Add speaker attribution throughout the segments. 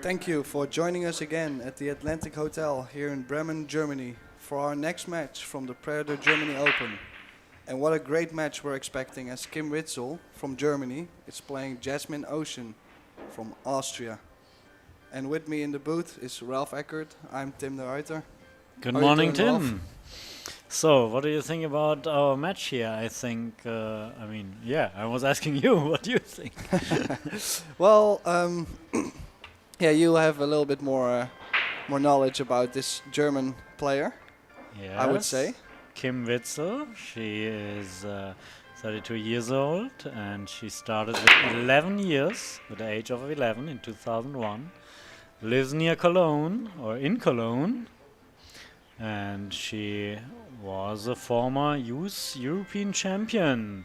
Speaker 1: Thank you for joining us again at the Atlantic Hotel here in Bremen, Germany for our next match from the Predator Germany Open. And what a great match we're expecting, as Kim Witzel from Germany is playing Jasmin Ouschan from Austria. And with me in the booth is Ralph Eckert. I'm Tim de Ruiter.
Speaker 2: Good
Speaker 1: How are you
Speaker 2: morning,
Speaker 1: doing,
Speaker 2: Tim. So, what do you think about our match here? I think, I was asking you, what do you think?
Speaker 1: Well, yeah, you have a little bit more knowledge about this German player,
Speaker 2: Yes.
Speaker 1: I would say.
Speaker 2: Kim Witzel, she is 32 years old, and she started with 11 years, at the age of 11 in 2001. Lives near Cologne, or in Cologne, and she was a former youth European champion.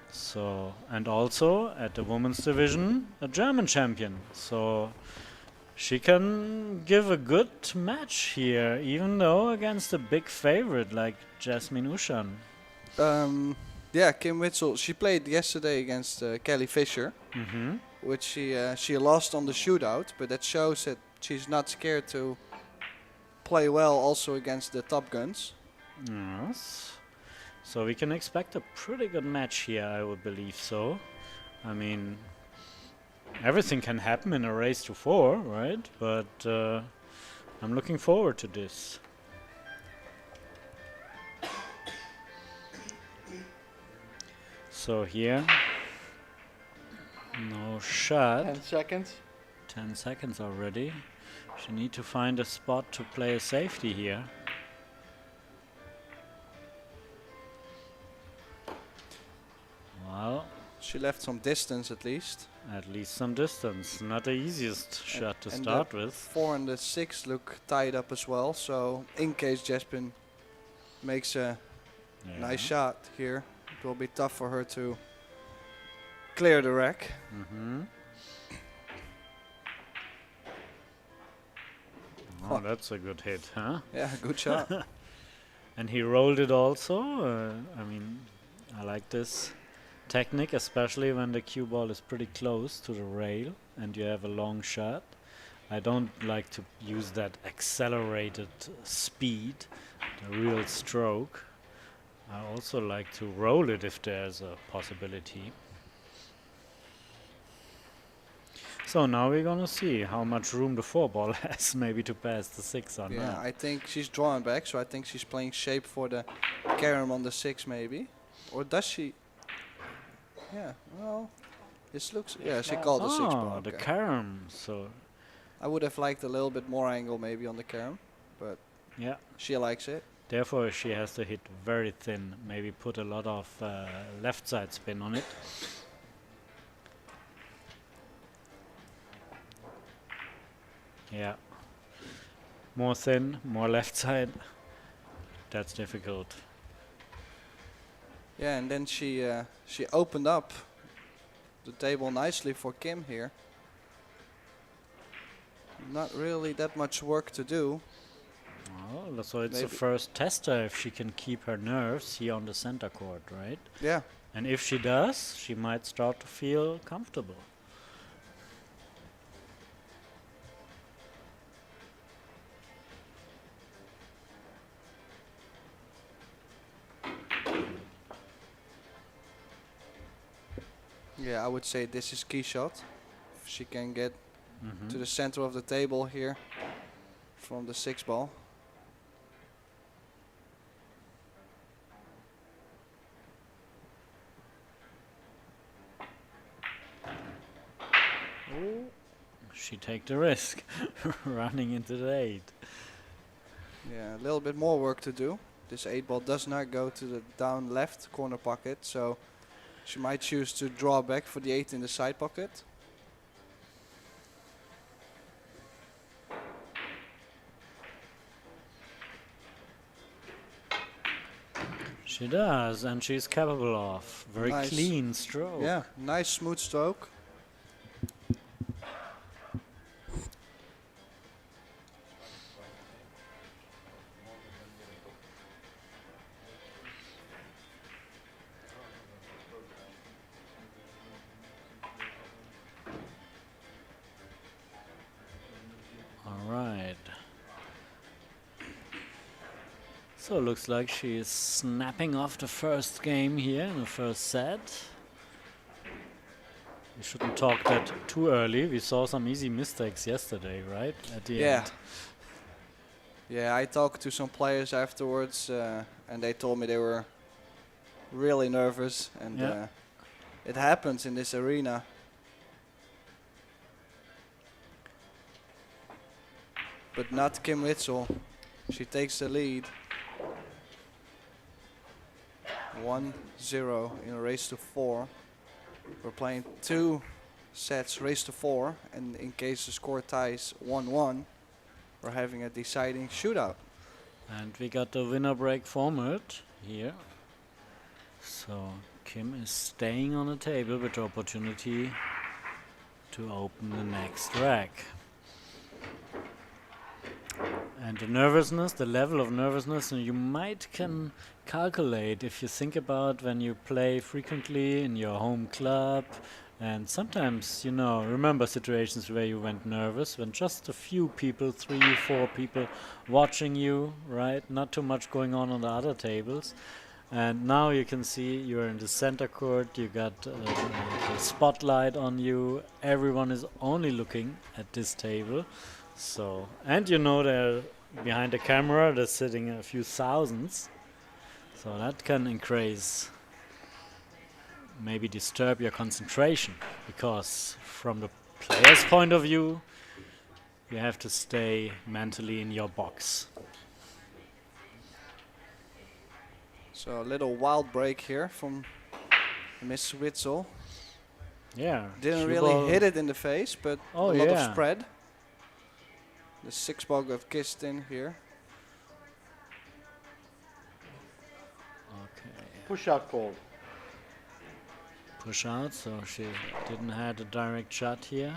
Speaker 2: So, and also at the women's division, a German champion. So she can give a good match here, even though against a big favorite like Jasmin Ouschan.
Speaker 1: Yeah, Kim Witzel, she played yesterday against Kelly Fisher, which she lost on the shootout, but that shows that she's not scared to play well also against the top guns.
Speaker 2: Yes. So we can expect a pretty good match here, I would believe so. I mean, everything can happen in a race to 4, right? But I'm looking forward to this. So here, no shot.
Speaker 1: 10 seconds.
Speaker 2: 10 seconds already. She need to find a spot to play a safety here. Well,
Speaker 1: she left some distance at least.
Speaker 2: At least some distance. Not the easiest shot to
Speaker 1: and
Speaker 2: start
Speaker 1: the
Speaker 2: with.
Speaker 1: 4 and the 6 look tied up as well, so in case Jasmin makes a nice shot here, it will be tough for her to clear the rack.
Speaker 2: Oh, that's a good hit, huh?
Speaker 1: Yeah, good shot.
Speaker 2: And he rolled it also. I like this technique, especially when the cue ball is pretty close to the rail and you have a long shot. I don't like to use that accelerated speed, the real stroke. I also like to roll it if there's a possibility. So now we're gonna see how much room the 4 ball has, maybe to pass the 6 or not.
Speaker 1: Yeah, I think she's drawing back, so I think she's playing shape for the carom on the 6 maybe. Or does she? Yeah, well, this looks, yeah, she called the 6 ball.
Speaker 2: Oh, the carom, so...
Speaker 1: I would have liked a little bit more angle maybe on the carom, but
Speaker 2: yeah,
Speaker 1: she likes it.
Speaker 2: Therefore she has to hit very thin, maybe put a lot of left side spin on it. Yeah, more thin, more left side, that's difficult.
Speaker 1: Yeah, and then she opened up the table nicely for Kim here. Not really that much work to do.
Speaker 2: Well, so it's the first tester if she can keep her nerves here on the center court, right?
Speaker 1: Yeah.
Speaker 2: And if she does, she might start to feel comfortable.
Speaker 1: Yeah, I would say this is key shot. If she can get to the center of the table here from the 6 ball.
Speaker 2: She take the risk, running into the 8.
Speaker 1: Yeah, a little bit more work to do. This 8 ball does not go to the down left corner pocket, so she might choose to draw back for the 8 in the side pocket.
Speaker 2: She does, and she's capable of. Very clean stroke.
Speaker 1: Yeah, nice smooth stroke.
Speaker 2: So looks like she is snapping off the first game here in the first set. We shouldn't talk that too early. We saw some easy mistakes yesterday, right? At the end.
Speaker 1: Yeah, I talked to some players afterwards, and they told me they were really nervous, and it happens in this arena. But not Kim Witzel. She takes the lead. 1-0 in a race to 4. We're playing 2 sets, race to 4, and in case the score ties 1-1, we're having a deciding shootout.
Speaker 2: And we got the winner break format here. So Kim is staying on the table with the opportunity to open the next rack. And the nervousness, the level of nervousness, you might can calculate if you think about when you play frequently in your home club. And sometimes, you know, remember situations where you went nervous when just a few people, 3, 4 people watching you, right? Not too much going on the other tables. And now you can see you're in the center court, you got the spotlight on you, everyone is only looking at this table. So, and you know they're behind the camera, they're sitting a few thousands. So that can increase, maybe disturb your concentration, because from the player's point of view, you have to stay mentally in your box.
Speaker 1: So a little wild break here from Miss Witzel.
Speaker 2: Yeah.
Speaker 1: Didn't really hit it in the face, but a lot of spread. The 6-ball got kissed in here.
Speaker 2: Okay.
Speaker 3: Push out called.
Speaker 2: Push out, so she didn't have a direct shot here.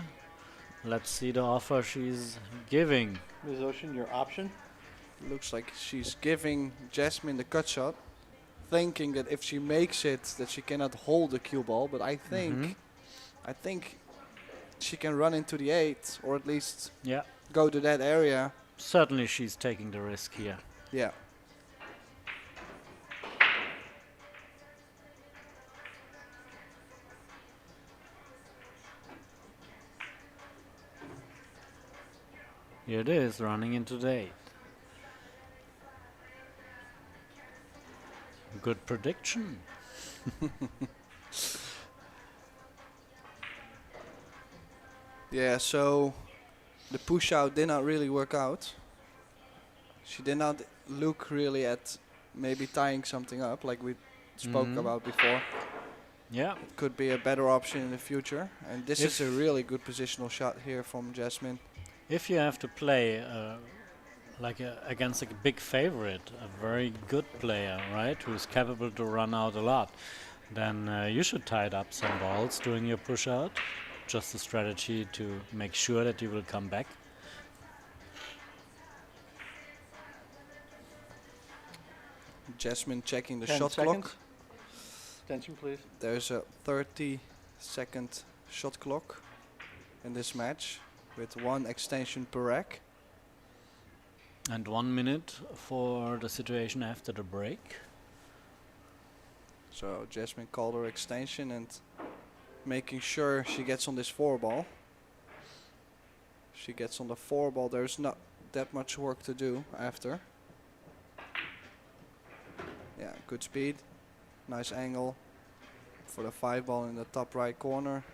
Speaker 2: Let's see the offer she's giving.
Speaker 3: Ms. Ouschan, your option?
Speaker 1: Looks like she's giving Jasmin the cut shot, thinking that if she makes it, that she cannot hold the cue ball. But I think she can run into the 8, or at least go to that area.
Speaker 2: Certainly she's taking the risk here.
Speaker 1: Yeah.
Speaker 2: Here it is, running into the 8. Good prediction.
Speaker 1: Yeah, so the push out did not really work out. She did not look really at maybe tying something up like we spoke about before.
Speaker 2: Yeah.
Speaker 1: It could be a better option in the future. And this is a really good positional shot here from Jasmin.
Speaker 2: If you have to play against a big favorite, a very good player, right, who's capable to run out a lot, then you should tie it up some balls during your push out. Just a strategy to make sure that you will come back.
Speaker 1: Jasmin checking the
Speaker 3: 10
Speaker 1: shot
Speaker 3: seconds.
Speaker 1: clock.
Speaker 3: Attention, please.
Speaker 1: There's a 30-second shot clock in this match with 1 extension per rack.
Speaker 2: And 1 minute for the situation after the break.
Speaker 1: So Jasmin called her extension and making sure she gets on this 4-ball. She gets on the 4-ball, there's not that much work to do after. Yeah, good speed, nice angle for the 5-ball in the top right corner.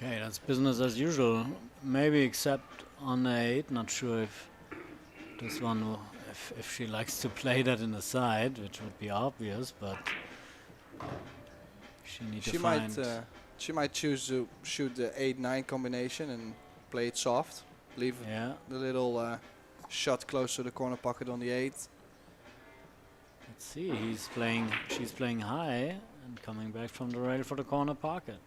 Speaker 2: Okay, that's business as usual. Maybe except on the 8. Not sure if this one will, if she likes to play that in the side, which would be obvious, but she needs to find.
Speaker 1: She might choose to shoot the 8-9 combination and play it soft. Leave the little shot close to the corner pocket on the 8.
Speaker 2: Let's see. She's playing high and coming back from the rail for the corner pocket.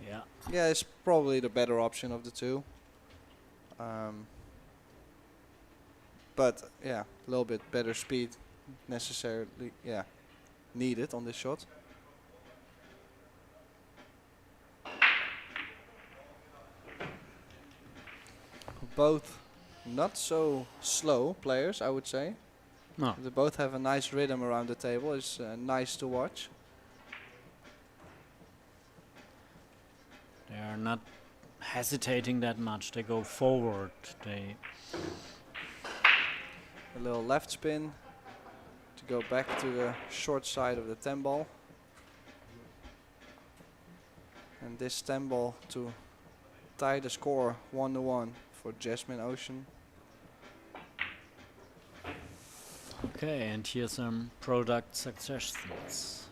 Speaker 2: Yeah.
Speaker 1: Yeah, it's probably the better option of the two. But yeah, a little bit better speed necessarily. Yeah. needed on this shot. Both not so slow players, I would say.
Speaker 2: No.
Speaker 1: They both have a nice rhythm around the table. It's nice to watch.
Speaker 2: They are not hesitating that much. They go forward. They
Speaker 1: A little left spin to go back to the short side of the 10 ball. And this 10 ball to tie the score 1-1 for Jasmin Ouschan.
Speaker 2: okay, and here's some product suggestions.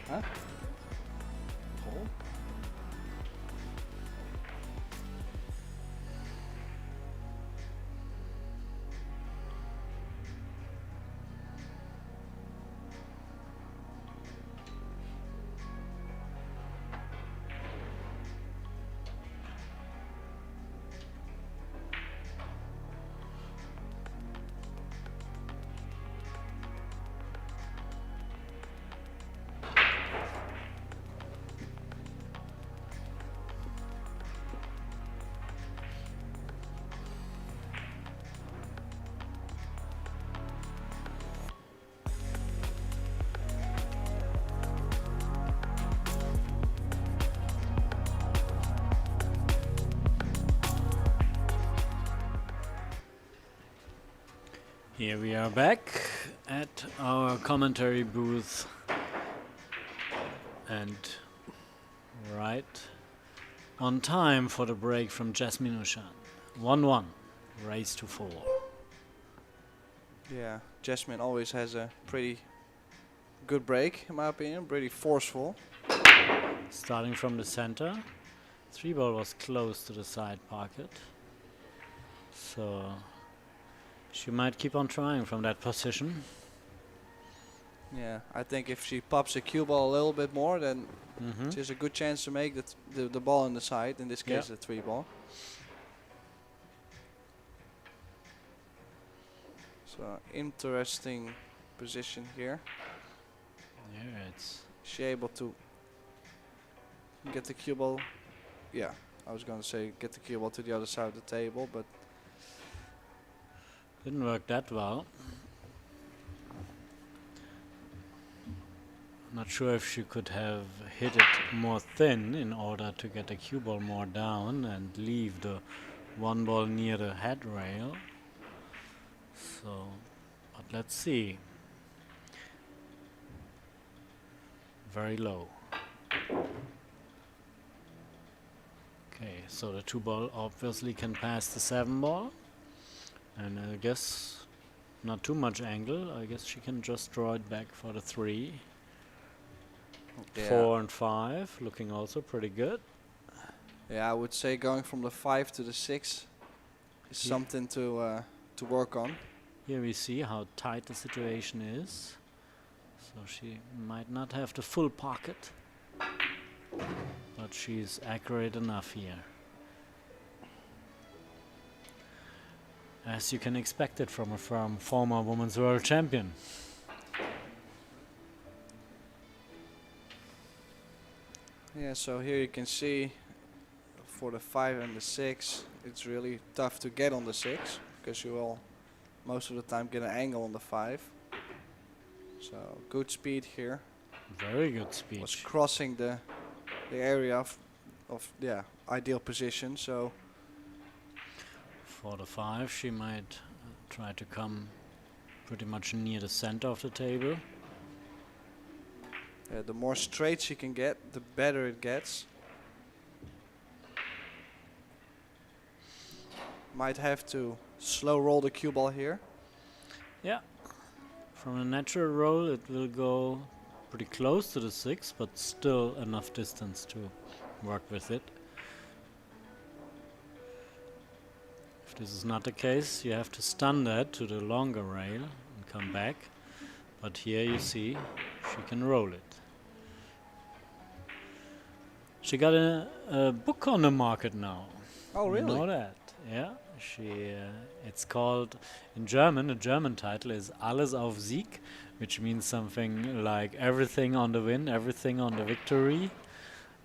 Speaker 1: Huh? Hold.
Speaker 2: Here we are back at our commentary booth, and right on time for the break from Jasmin Ouschan. 1-1, race to 4.
Speaker 1: Yeah, Jasmin always has a pretty good break, in my opinion, pretty forceful.
Speaker 2: Starting from the center, 3 ball was close to the side pocket, so she might keep on trying from that position.
Speaker 1: Yeah, I think if she pops a cue ball a little bit more, then
Speaker 2: Mm-hmm.
Speaker 1: she has a good chance to make the ball on the side, in this case the 3 ball. So interesting position here.
Speaker 2: Yeah, it's
Speaker 1: She able to get the cue ball? Yeah, I was going to say get the cue ball to the other side of the table, but
Speaker 2: didn't work that well. Not sure if she could have hit it more thin in order to get the cue ball more down and leave the 1 ball near the head rail. So, but let's see. Very low. Okay, so the 2 ball obviously can pass the 7 ball. And I guess not too much angle. I guess she can just draw it back for the 3.
Speaker 1: yeah.
Speaker 2: 4 and 5 looking also pretty good.
Speaker 1: Yeah, I would say going from the 5 to the 6 is
Speaker 2: Yeah.
Speaker 1: something to work on.
Speaker 2: Here we see how tight the situation is. So she might not have the full pocket, but she's accurate enough here. As you can expect it from a former women's world champion.
Speaker 1: Yeah, so here you can see for the 5 and the 6, it's really tough to get on the 6 because you will most of the time get an angle on the 5. So good speed here.
Speaker 2: Very good speech.
Speaker 1: Was crossing the area of yeah, ideal position. So
Speaker 2: For the 5, she might try to come pretty much near the center of the table.
Speaker 1: the more straight she can get, the better it gets. Might have to slow roll the cue ball here.
Speaker 2: Yeah. From a natural roll, it will go pretty close to the 6, but still enough distance to work with it. If this is not the case, you have to stun that to the longer rail and come back. But here you see she can roll it. She got a book on the market now.
Speaker 1: Oh, really?
Speaker 2: You know that? Yeah. It's called, in German, the German title is Alles auf Sieg, which means something like everything on the win, everything on the victory.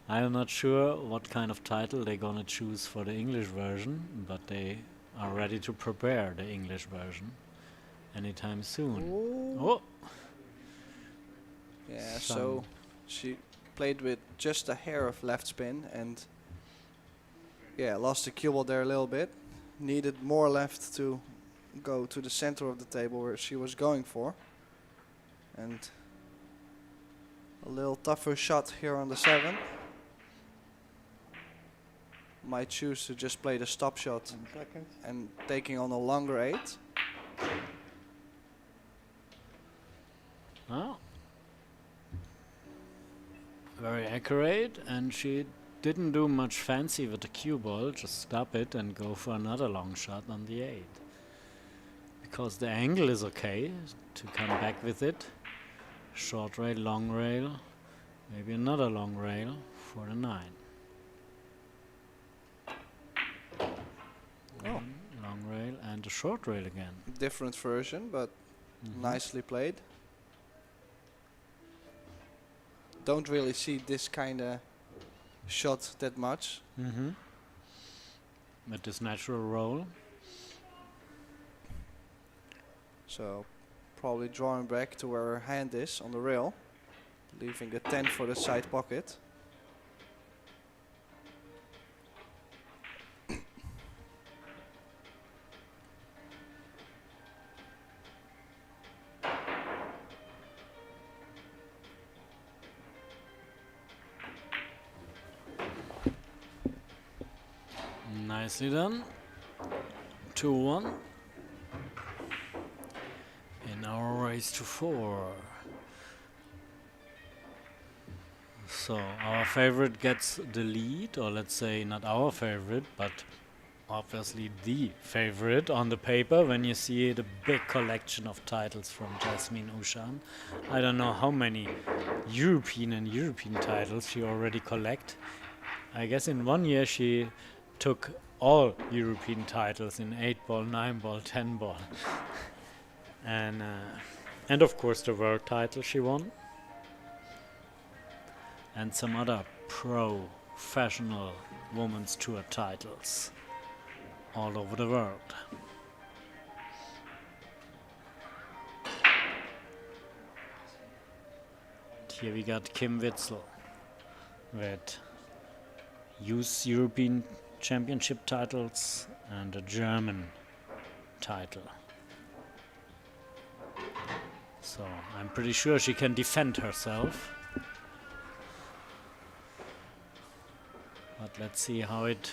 Speaker 2: I'm not sure what kind of title they're gonna choose for the English version, but they are ready to prepare the English version anytime soon.
Speaker 1: Ooh.
Speaker 2: Oh!
Speaker 1: Yeah, so she played with just a hair of left spin and yeah, lost the cue ball there a little bit. Needed more left to go to the center of the table where she was going for. And a little tougher shot here on the 7. Might choose to just play the stop shot
Speaker 3: 10 seconds.
Speaker 1: and taking on a longer 8.
Speaker 2: Oh. Very accurate, and she didn't do much fancy with the cue ball, just stop it and go for another long shot on the 8. Because the angle is okay to come back with it. Short rail, long rail, maybe another long rail for the 9.
Speaker 1: Oh.
Speaker 2: Long rail and a short rail again.
Speaker 1: Different version, but nicely played. Don't really see this kind of shot that much.
Speaker 2: With this natural roll.
Speaker 1: So probably drawing back to where her hand is on the rail, leaving the 10 for the side pocket.
Speaker 2: Nicely done. 2-1. In our race to 4. So our favorite gets the lead, or let's say not our favorite, but obviously the favorite on the paper when you see the big collection of titles from Jasmin Ouschan. I don't know how many European titles she already collect. I guess in 1 year she took all European titles in 8 ball, 9 ball, 10 ball. And of course the world title she won. And some other professional women's tour titles all over the world. Here we got Kim Witzel with youth European Championship titles and a German title. So I'm pretty sure she can defend herself. But let's see how it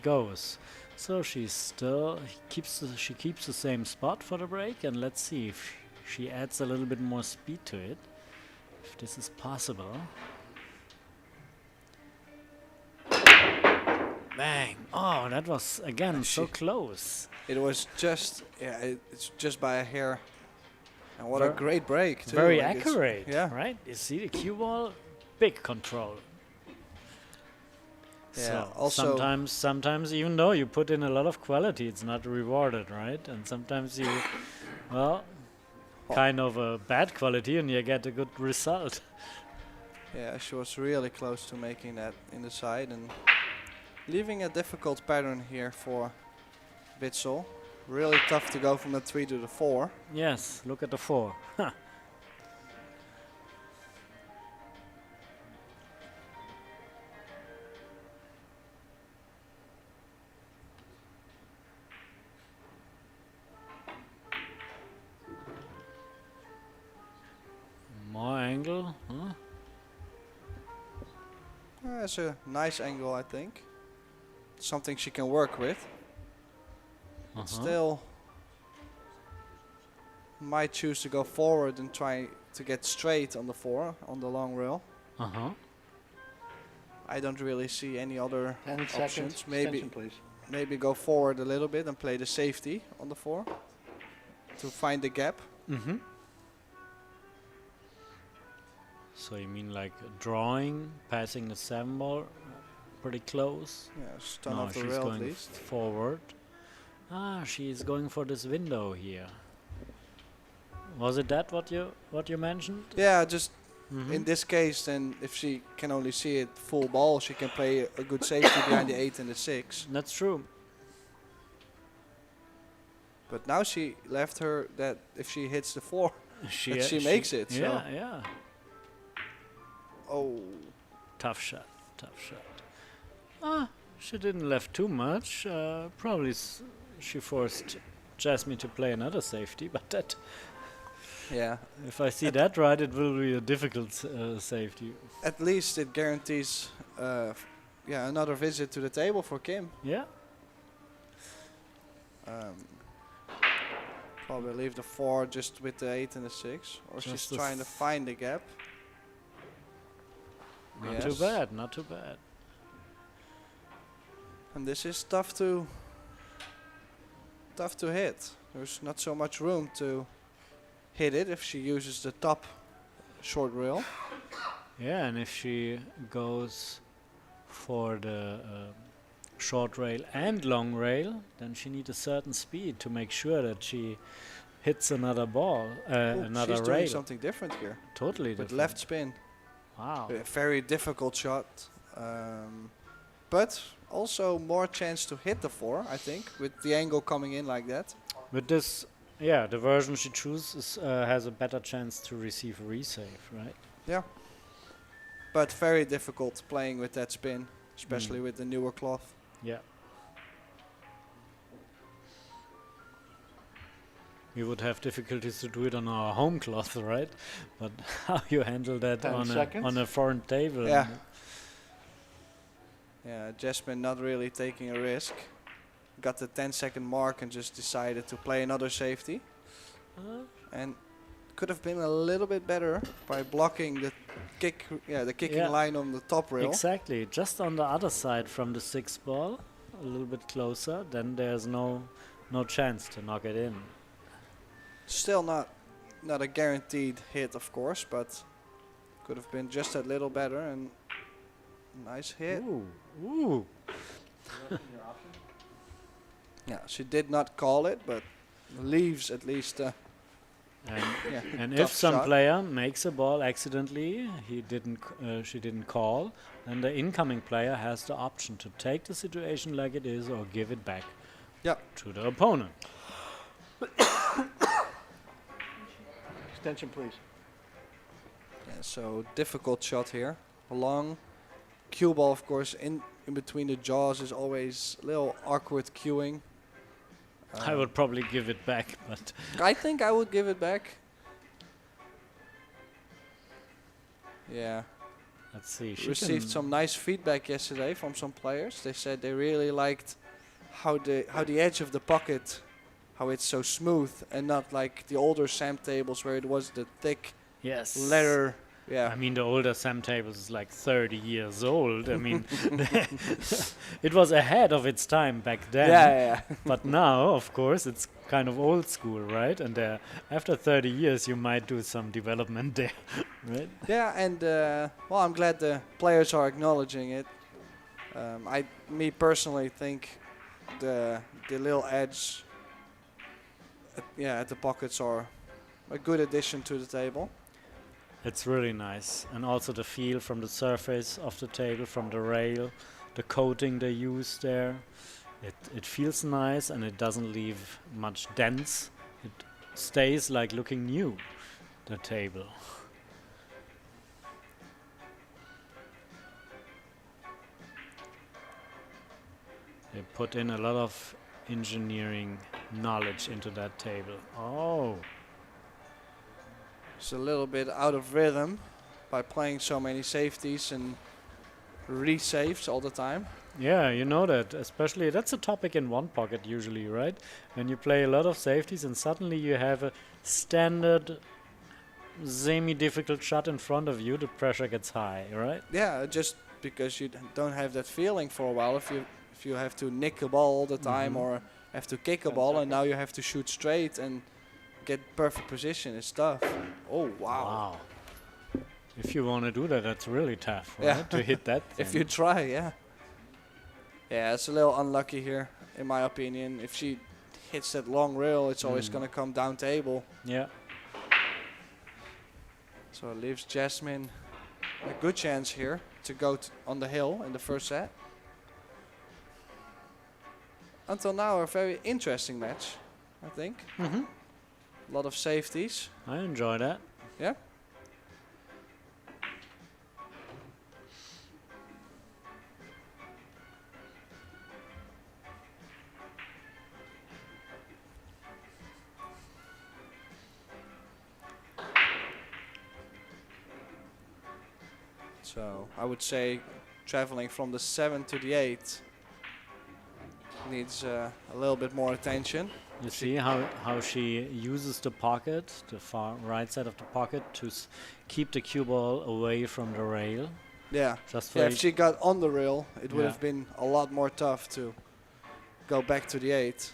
Speaker 2: goes. So she keeps the same spot for the break, and let's see if she adds a little bit more speed to it, if this is possible. Bang! Oh, that was again so close.
Speaker 1: It was just, yeah, it's just by a hair. And what a great break too.
Speaker 2: Very
Speaker 1: like
Speaker 2: accurate,
Speaker 1: yeah.
Speaker 2: right? You see the cue ball, big control.
Speaker 1: Yeah,
Speaker 2: So
Speaker 1: also
Speaker 2: sometimes even though you put in a lot of quality, it's not rewarded, right? And sometimes you, well, kind of a bad quality and you get a good result.
Speaker 1: Yeah, she was really close to making that in the side and leaving a difficult pattern here for Witzel. Really tough to go from the 3 to the 4.
Speaker 2: Yes, look at the 4. Huh. More angle, huh?
Speaker 1: It's a nice angle, I think. Something she can work with. Still might choose to go forward and try to get straight on the 4 on the long rail. I don't really see any other
Speaker 3: 10
Speaker 1: options.
Speaker 3: seconds.
Speaker 1: Maybe
Speaker 3: Extension, please.
Speaker 1: maybe go forward a little bit and play the safety on the 4 to find the gap.
Speaker 2: So you mean like drawing, passing the 7 ball, pretty close?
Speaker 1: Yeah, stun
Speaker 2: No,
Speaker 1: off the
Speaker 2: she's
Speaker 1: rail at
Speaker 2: going
Speaker 1: least.
Speaker 2: forward. Ah, she's going for this window here. Was it that what you mentioned?
Speaker 1: Yeah, just in this case, then if she can only see it full ball, she can play a good safety behind the 8 and the 6.
Speaker 2: That's true.
Speaker 1: But now she left her that if she hits the 4,
Speaker 2: She
Speaker 1: she makes it.
Speaker 2: Yeah,
Speaker 1: So.
Speaker 2: yeah.
Speaker 1: Oh,
Speaker 2: Tough shot, tough shot. Ah, she didn't left too much. Probably she forced Jasmin to play another safety, but that,
Speaker 1: yeah.
Speaker 2: if I see that right, it will be a difficult safety.
Speaker 1: At least it guarantees, another visit to the table for Kim.
Speaker 2: Yeah.
Speaker 1: Probably leave the 4 just with the 8 and the 6, or
Speaker 2: Just
Speaker 1: she's
Speaker 2: the
Speaker 1: trying to find the gap.
Speaker 2: Not too bad, not too bad.
Speaker 1: And this is tough to hit. There's not so much room to hit it if she uses the top short rail.
Speaker 2: Yeah, and if she goes for the short rail and long rail, then she needs a certain speed to make sure that she hits another ball, another
Speaker 1: she's doing
Speaker 2: rail.
Speaker 1: something different here.
Speaker 2: Totally
Speaker 1: With
Speaker 2: different.
Speaker 1: left spin.
Speaker 2: Wow.
Speaker 1: A very difficult shot. But also more chance to hit the 4, I think, with the angle coming in like that.
Speaker 2: With this, yeah, the version she chooses has a better chance to receive a resave, right?
Speaker 1: Yeah. But very difficult playing with that spin, especially with the newer cloth.
Speaker 2: Yeah. We would have difficulties to do it on our home cloth, right? But how you handle that
Speaker 3: 10
Speaker 2: on
Speaker 3: seconds.
Speaker 2: a foreign table?
Speaker 1: Yeah. Yeah, Jasmin not really taking a risk. Got the 10-second mark and just decided to play another safety. And could have been a little bit better by blocking the kicking line on the top rail.
Speaker 2: Exactly, just on the other side from the 6 ball, a little bit closer, then there's no chance to knock it in.
Speaker 1: Still not a guaranteed hit, of course, but could have been just a little better and nice hit.
Speaker 2: Ooh.
Speaker 1: Yeah, she did not call it, but leaves at least.
Speaker 2: And
Speaker 1: tough
Speaker 2: if some
Speaker 1: shot.
Speaker 2: player makes a ball accidentally, she didn't call, then the incoming player has the option to take the situation like it is or give it back to the opponent.
Speaker 3: Extension, please.
Speaker 1: Yeah, so difficult shot here. A long cue ball, of course, in between the jaws is always a little awkward cueing.
Speaker 2: I would probably give it back, but
Speaker 1: I think I would give it back. Yeah.
Speaker 2: let's see.
Speaker 1: Received some nice feedback yesterday from some players. They said they really liked how the edge of the pocket, how it's so smooth and not like the older SAM tables where it was the thick
Speaker 2: Yes.
Speaker 1: leather. Yeah.
Speaker 2: I mean, the older SAM tables is like 30 years old. I mean, it was ahead of its time back then.
Speaker 1: Yeah.
Speaker 2: But now, of course, it's kind of old school, right? And after 30 years, you might do some development there, right?
Speaker 1: Yeah, and I'm glad the players are acknowledging it. Me personally think the little edge, at the pockets are a good addition to the table.
Speaker 2: It's really nice. And also the feel from the surface of the table, from the rail, the coating they use there. It feels nice and it doesn't leave much dents. It stays like looking new, the table. They put in a lot of engineering knowledge into that table. Oh,
Speaker 1: It's a little bit out of rhythm by playing so many safeties and resaves all the time.
Speaker 2: yeah, you know that. Especially, that's a topic in one pocket usually, right? When you play a lot of safeties and suddenly you have a standard semi-difficult shot in front of you, the pressure gets high, right?
Speaker 1: Yeah, just because you don't have that feeling for a while. If you have to nick a ball all the time or have to kick a
Speaker 3: 10
Speaker 1: ball and now
Speaker 3: seconds.
Speaker 1: you have to shoot straight and get perfect position, it's tough. Oh wow!
Speaker 2: Wow. If you want to do that, that's really tough, right?
Speaker 1: Yeah.
Speaker 2: To hit that thing.
Speaker 1: If you try, yeah. Yeah, it's a little unlucky here, in my opinion. If she hits that long rail, it's always gonna come down table.
Speaker 2: Yeah.
Speaker 1: So it leaves Jasmin a good chance here to go on the hill in the first set. Until now, a very interesting match, I think.
Speaker 2: Mm-hmm.
Speaker 1: A lot of safeties.
Speaker 2: I enjoy that.
Speaker 1: Yeah. So I would say traveling from the 7 to the 8 needs a little bit more attention.
Speaker 2: You see how she uses the pocket, the far right side of the pocket, to keep the cue ball away from the rail.
Speaker 1: Yeah.
Speaker 2: Just for
Speaker 1: Yeah, if she got on the rail, it would
Speaker 2: Yeah.
Speaker 1: have been a lot more tough to go back to the 8.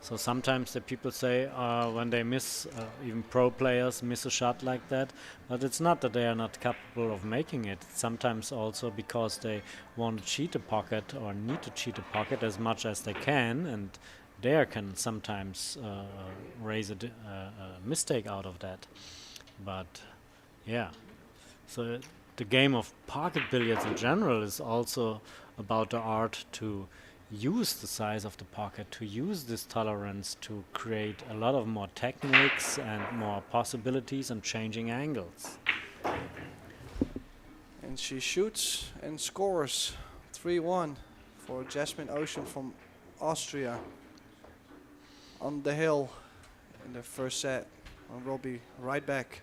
Speaker 2: So sometimes the people say when they miss, even pro players miss a shot like that, but it's not that they are not capable of making it. It's sometimes also because they want to cheat a pocket or need to cheat a pocket as much as they can, and there can sometimes raise a mistake out of that. But yeah, so the game of pocket billiards in general is also about the art to use the size of the pocket, to use this tolerance to create a lot of more techniques and more possibilities and changing angles.
Speaker 1: And she shoots and scores 3-1 for Jasmin Ouschan from Austria on the hill in the first set. And we'll be right back.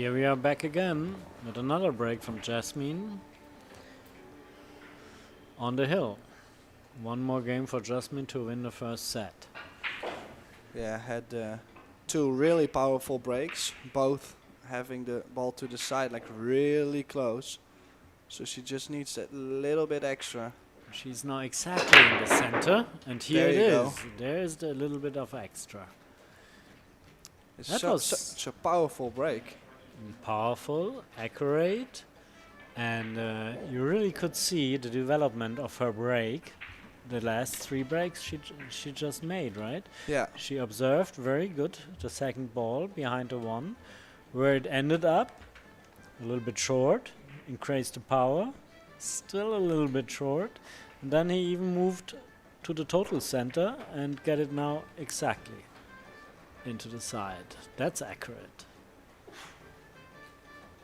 Speaker 2: here we are back again with another break from Jasmin on the hill. One more game for Jasmin to win the first set.
Speaker 1: Yeah, had two really powerful breaks, both having the ball to the side, like really close. So she just needs that little bit extra.
Speaker 2: She's now exactly in the center, and here it
Speaker 1: There you
Speaker 2: is.
Speaker 1: go.
Speaker 2: There's the little bit of extra.
Speaker 1: It's
Speaker 2: That was
Speaker 1: such a powerful break.
Speaker 2: powerful, accurate, and you really could see the development of her break. The last three breaks she just made, right?
Speaker 1: Yeah,
Speaker 2: She observed very good the second ball behind the one, where it ended up a little bit short, increased the power, still a little bit short, and then he even moved to the total center and get it now exactly into the side. That's accurate.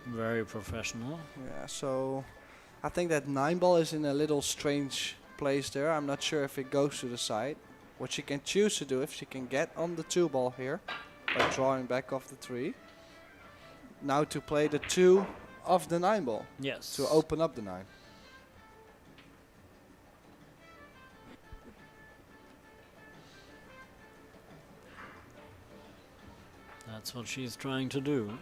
Speaker 2: Very professional.
Speaker 1: yeah. So I think that 9 ball is in a little strange place there. I'm not sure if it goes to the side. What she can choose to do, if she can get on the 2 ball here by drawing back off the 3. Now to play the 2 of the 9 ball
Speaker 2: Yes.
Speaker 1: to open up the 9.
Speaker 2: That's what she's trying to do.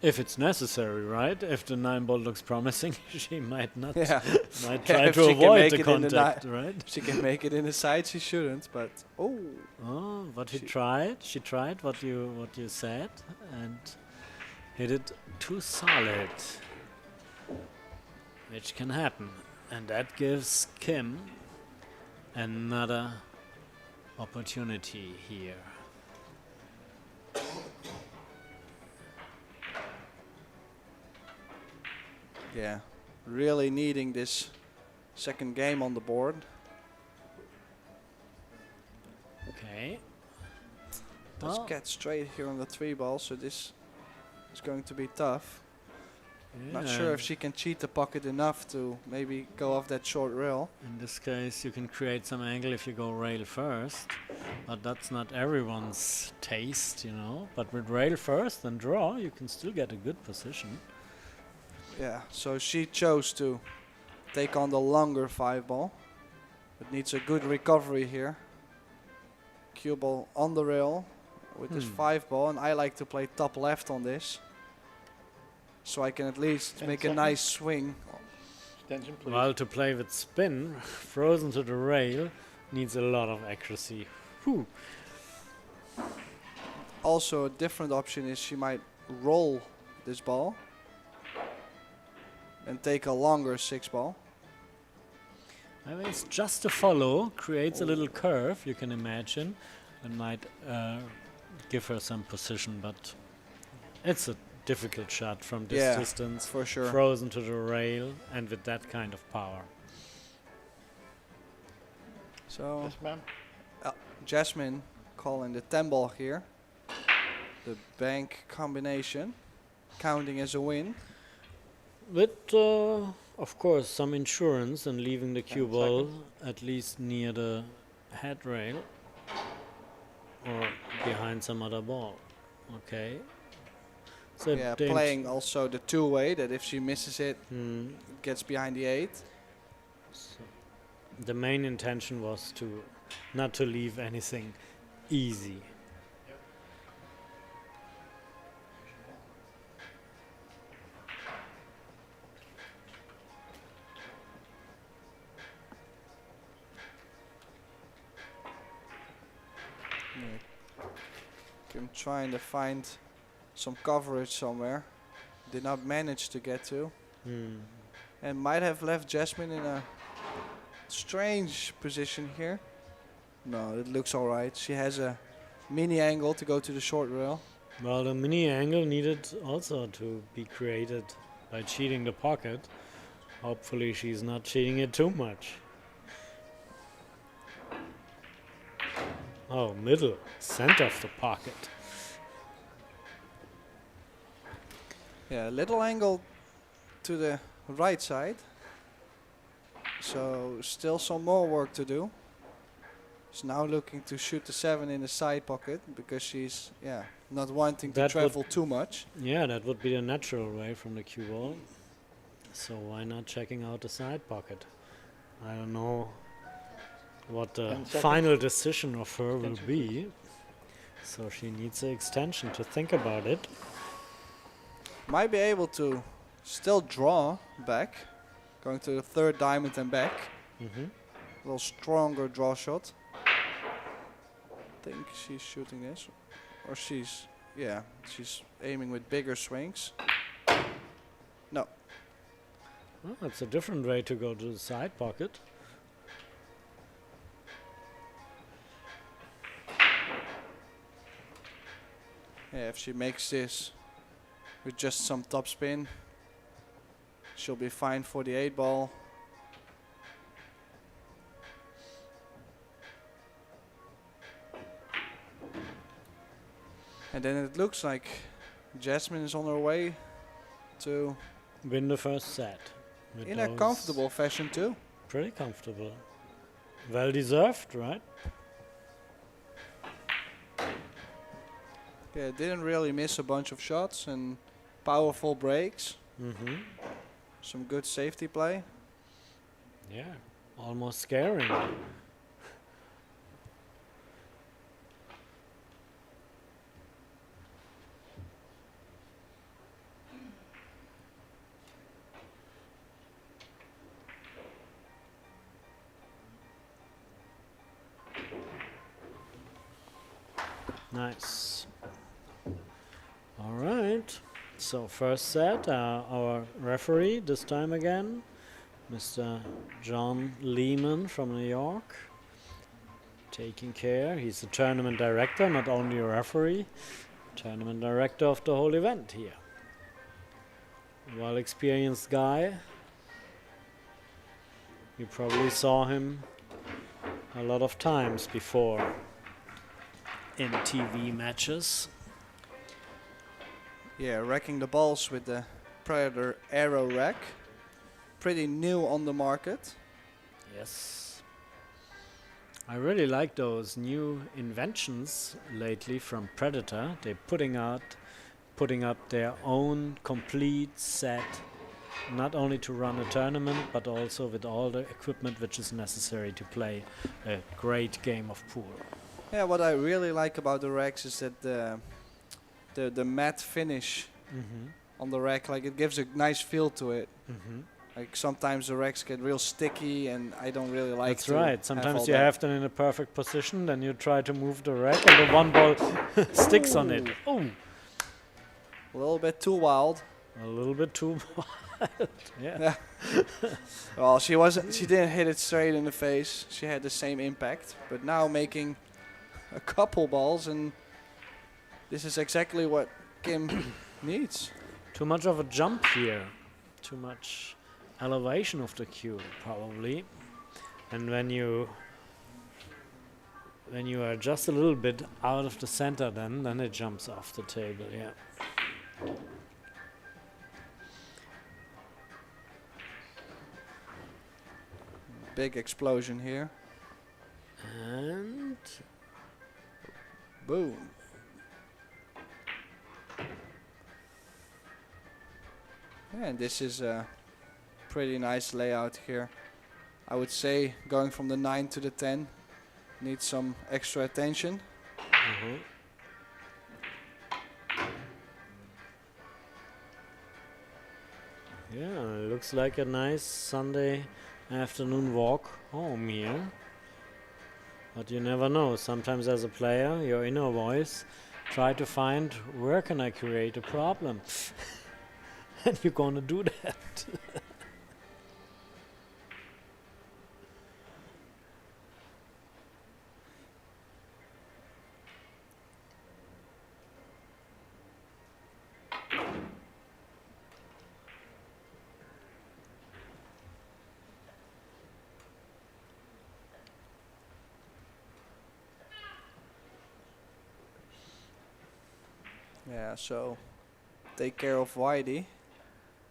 Speaker 2: If it's necessary, right? If the 9 ball looks promising, she might not.
Speaker 1: Yeah.
Speaker 2: Might
Speaker 1: Yeah,
Speaker 2: try
Speaker 1: if
Speaker 2: to
Speaker 1: she can
Speaker 2: avoid
Speaker 1: make
Speaker 2: the
Speaker 1: it in the
Speaker 2: contact, right?
Speaker 1: If she can make it in the side, she shouldn't. But oh,
Speaker 2: Oh, but he
Speaker 1: She-
Speaker 2: tried. She tried what you said and hit it too solid, which can happen, and that gives Kim another opportunity here.
Speaker 1: yeah, really needing this second game on the board.
Speaker 2: Okay.
Speaker 1: Let's
Speaker 2: Well,
Speaker 1: get straight here on the 3 ball. So this is going to be tough. Not sure if she can cheat the pocket enough to maybe go off that short rail.
Speaker 2: in this case, you can create some angle if you go rail first, but that's not everyone's taste, you know. But with rail first and draw, you can still get a good position.
Speaker 1: Yeah, so she chose to take on the longer 5 ball. It needs a good recovery here. Cue ball on the rail with this 5 ball, and I like to play top left on this. So I can at least
Speaker 3: 10
Speaker 1: make a
Speaker 3: seconds.
Speaker 1: nice swing.
Speaker 3: Extension, please.
Speaker 2: While to play with spin, frozen to the rail, needs a lot of accuracy. Whew.
Speaker 1: Also, a different option is she might roll this ball and take a longer 6 ball.
Speaker 2: I mean, it's just a follow, creates a little curve, you can imagine, and might give her some position, but it's a difficult shot from this
Speaker 1: Yeah,
Speaker 2: distance,
Speaker 1: for sure.
Speaker 2: frozen to the rail, and with that kind of power.
Speaker 1: So
Speaker 3: Yes, ma'am.
Speaker 1: Jasmin calling the 10 ball here. The bank combination, counting as a win.
Speaker 2: With, of course, some insurance and leaving the cue
Speaker 3: 10
Speaker 2: ball
Speaker 3: seconds.
Speaker 2: at least near the head rail or behind some other ball. Okay. So
Speaker 1: Yeah, playing also the 2-way, that if she misses it,
Speaker 2: Hmm.
Speaker 1: it gets behind the 8.
Speaker 2: So the main intention was to not to leave anything easy.
Speaker 1: I'm trying to find some coverage somewhere. Did not manage to get to.
Speaker 2: Hmm.
Speaker 1: And might have left Jasmin in a strange position here. No, it looks alright. She has a mini angle to go to the short rail.
Speaker 2: Well, the mini angle needed also to be created by cheating the pocket. Hopefully she's not cheating it too much. Oh, middle, center of the pocket.
Speaker 1: Yeah, a little angle to the right side. So still some more work to do. She's now looking to shoot the 7 in the side pocket because she's not wanting to
Speaker 2: That would-
Speaker 1: travel too much.
Speaker 2: Yeah, that would be the natural way from the cue ball. So why not checking out the side pocket? I don't know what the
Speaker 3: 10 seconds.
Speaker 2: final decision of her will
Speaker 3: Extension,
Speaker 2: be. So she needs an extension to think about it.
Speaker 1: Might be able to still draw back, going to the 3rd diamond and back.
Speaker 2: Mm-hmm.
Speaker 1: A little stronger draw shot. I think she's shooting this, or she's aiming with bigger swings. No,
Speaker 2: Oh, that's a different way to go to the side pocket.
Speaker 1: yeah, if she makes this with just some top spin, she'll be fine for the 8 ball. And then it looks like Jasmin is on her way to,
Speaker 2: Win the first set. with
Speaker 1: in a
Speaker 2: those
Speaker 1: comfortable fashion too.
Speaker 2: Pretty comfortable. Well deserved, right?
Speaker 1: Yeah, didn't really miss a bunch of shots and powerful breaks.
Speaker 2: Mm-hmm.
Speaker 1: Some good safety play.
Speaker 2: Yeah, almost scary. Nice. All right. So first set, our referee this time again, Mr. John Lehman from New York, taking care. He's the tournament director, not only a referee, tournament director of the whole event here. Well-experienced guy. You probably saw him a lot of times before in TV matches.
Speaker 1: Yeah, racking the balls with the Predator Aero rack. Pretty new on the market.
Speaker 2: Yes. I really like those new inventions lately from Predator. They're putting up their own complete set, not only to run a tournament, but also with all the equipment which is necessary to play a great game of pool.
Speaker 1: Yeah, what I really like about the racks is that the matte finish
Speaker 2: Mm-hmm.
Speaker 1: on the rack, like it gives a nice feel to it.
Speaker 2: Mm-hmm.
Speaker 1: Like sometimes the racks get real sticky and I don't really like
Speaker 2: That's
Speaker 1: to
Speaker 2: right.
Speaker 1: all
Speaker 2: Sometimes you
Speaker 1: that.
Speaker 2: have them in a perfect position, then you try to move the rack and the one ball sticks on it. Oh,
Speaker 1: A little bit too wild.
Speaker 2: a little bit too wild. Yeah.
Speaker 1: Yeah. Well, she didn't hit it straight in the face. She had the same impact, but now making a couple balls, and this is exactly what Kim needs.
Speaker 2: Too much of a jump here. Too much elevation of the cue, probably. And when you are just a little bit out of the center, then it jumps off the table. Yeah.
Speaker 1: Big explosion here.
Speaker 2: And
Speaker 1: Boom. Yeah, and this is a pretty nice layout here. I would say going from the 9 to the 10 needs some extra attention.
Speaker 2: yeah, it looks like a nice Sunday afternoon walk home here. But you never know. Sometimes as a player, your inner voice try to find where can I create a problem. And you're gonna do that.
Speaker 1: Yeah, so take care of Whitey.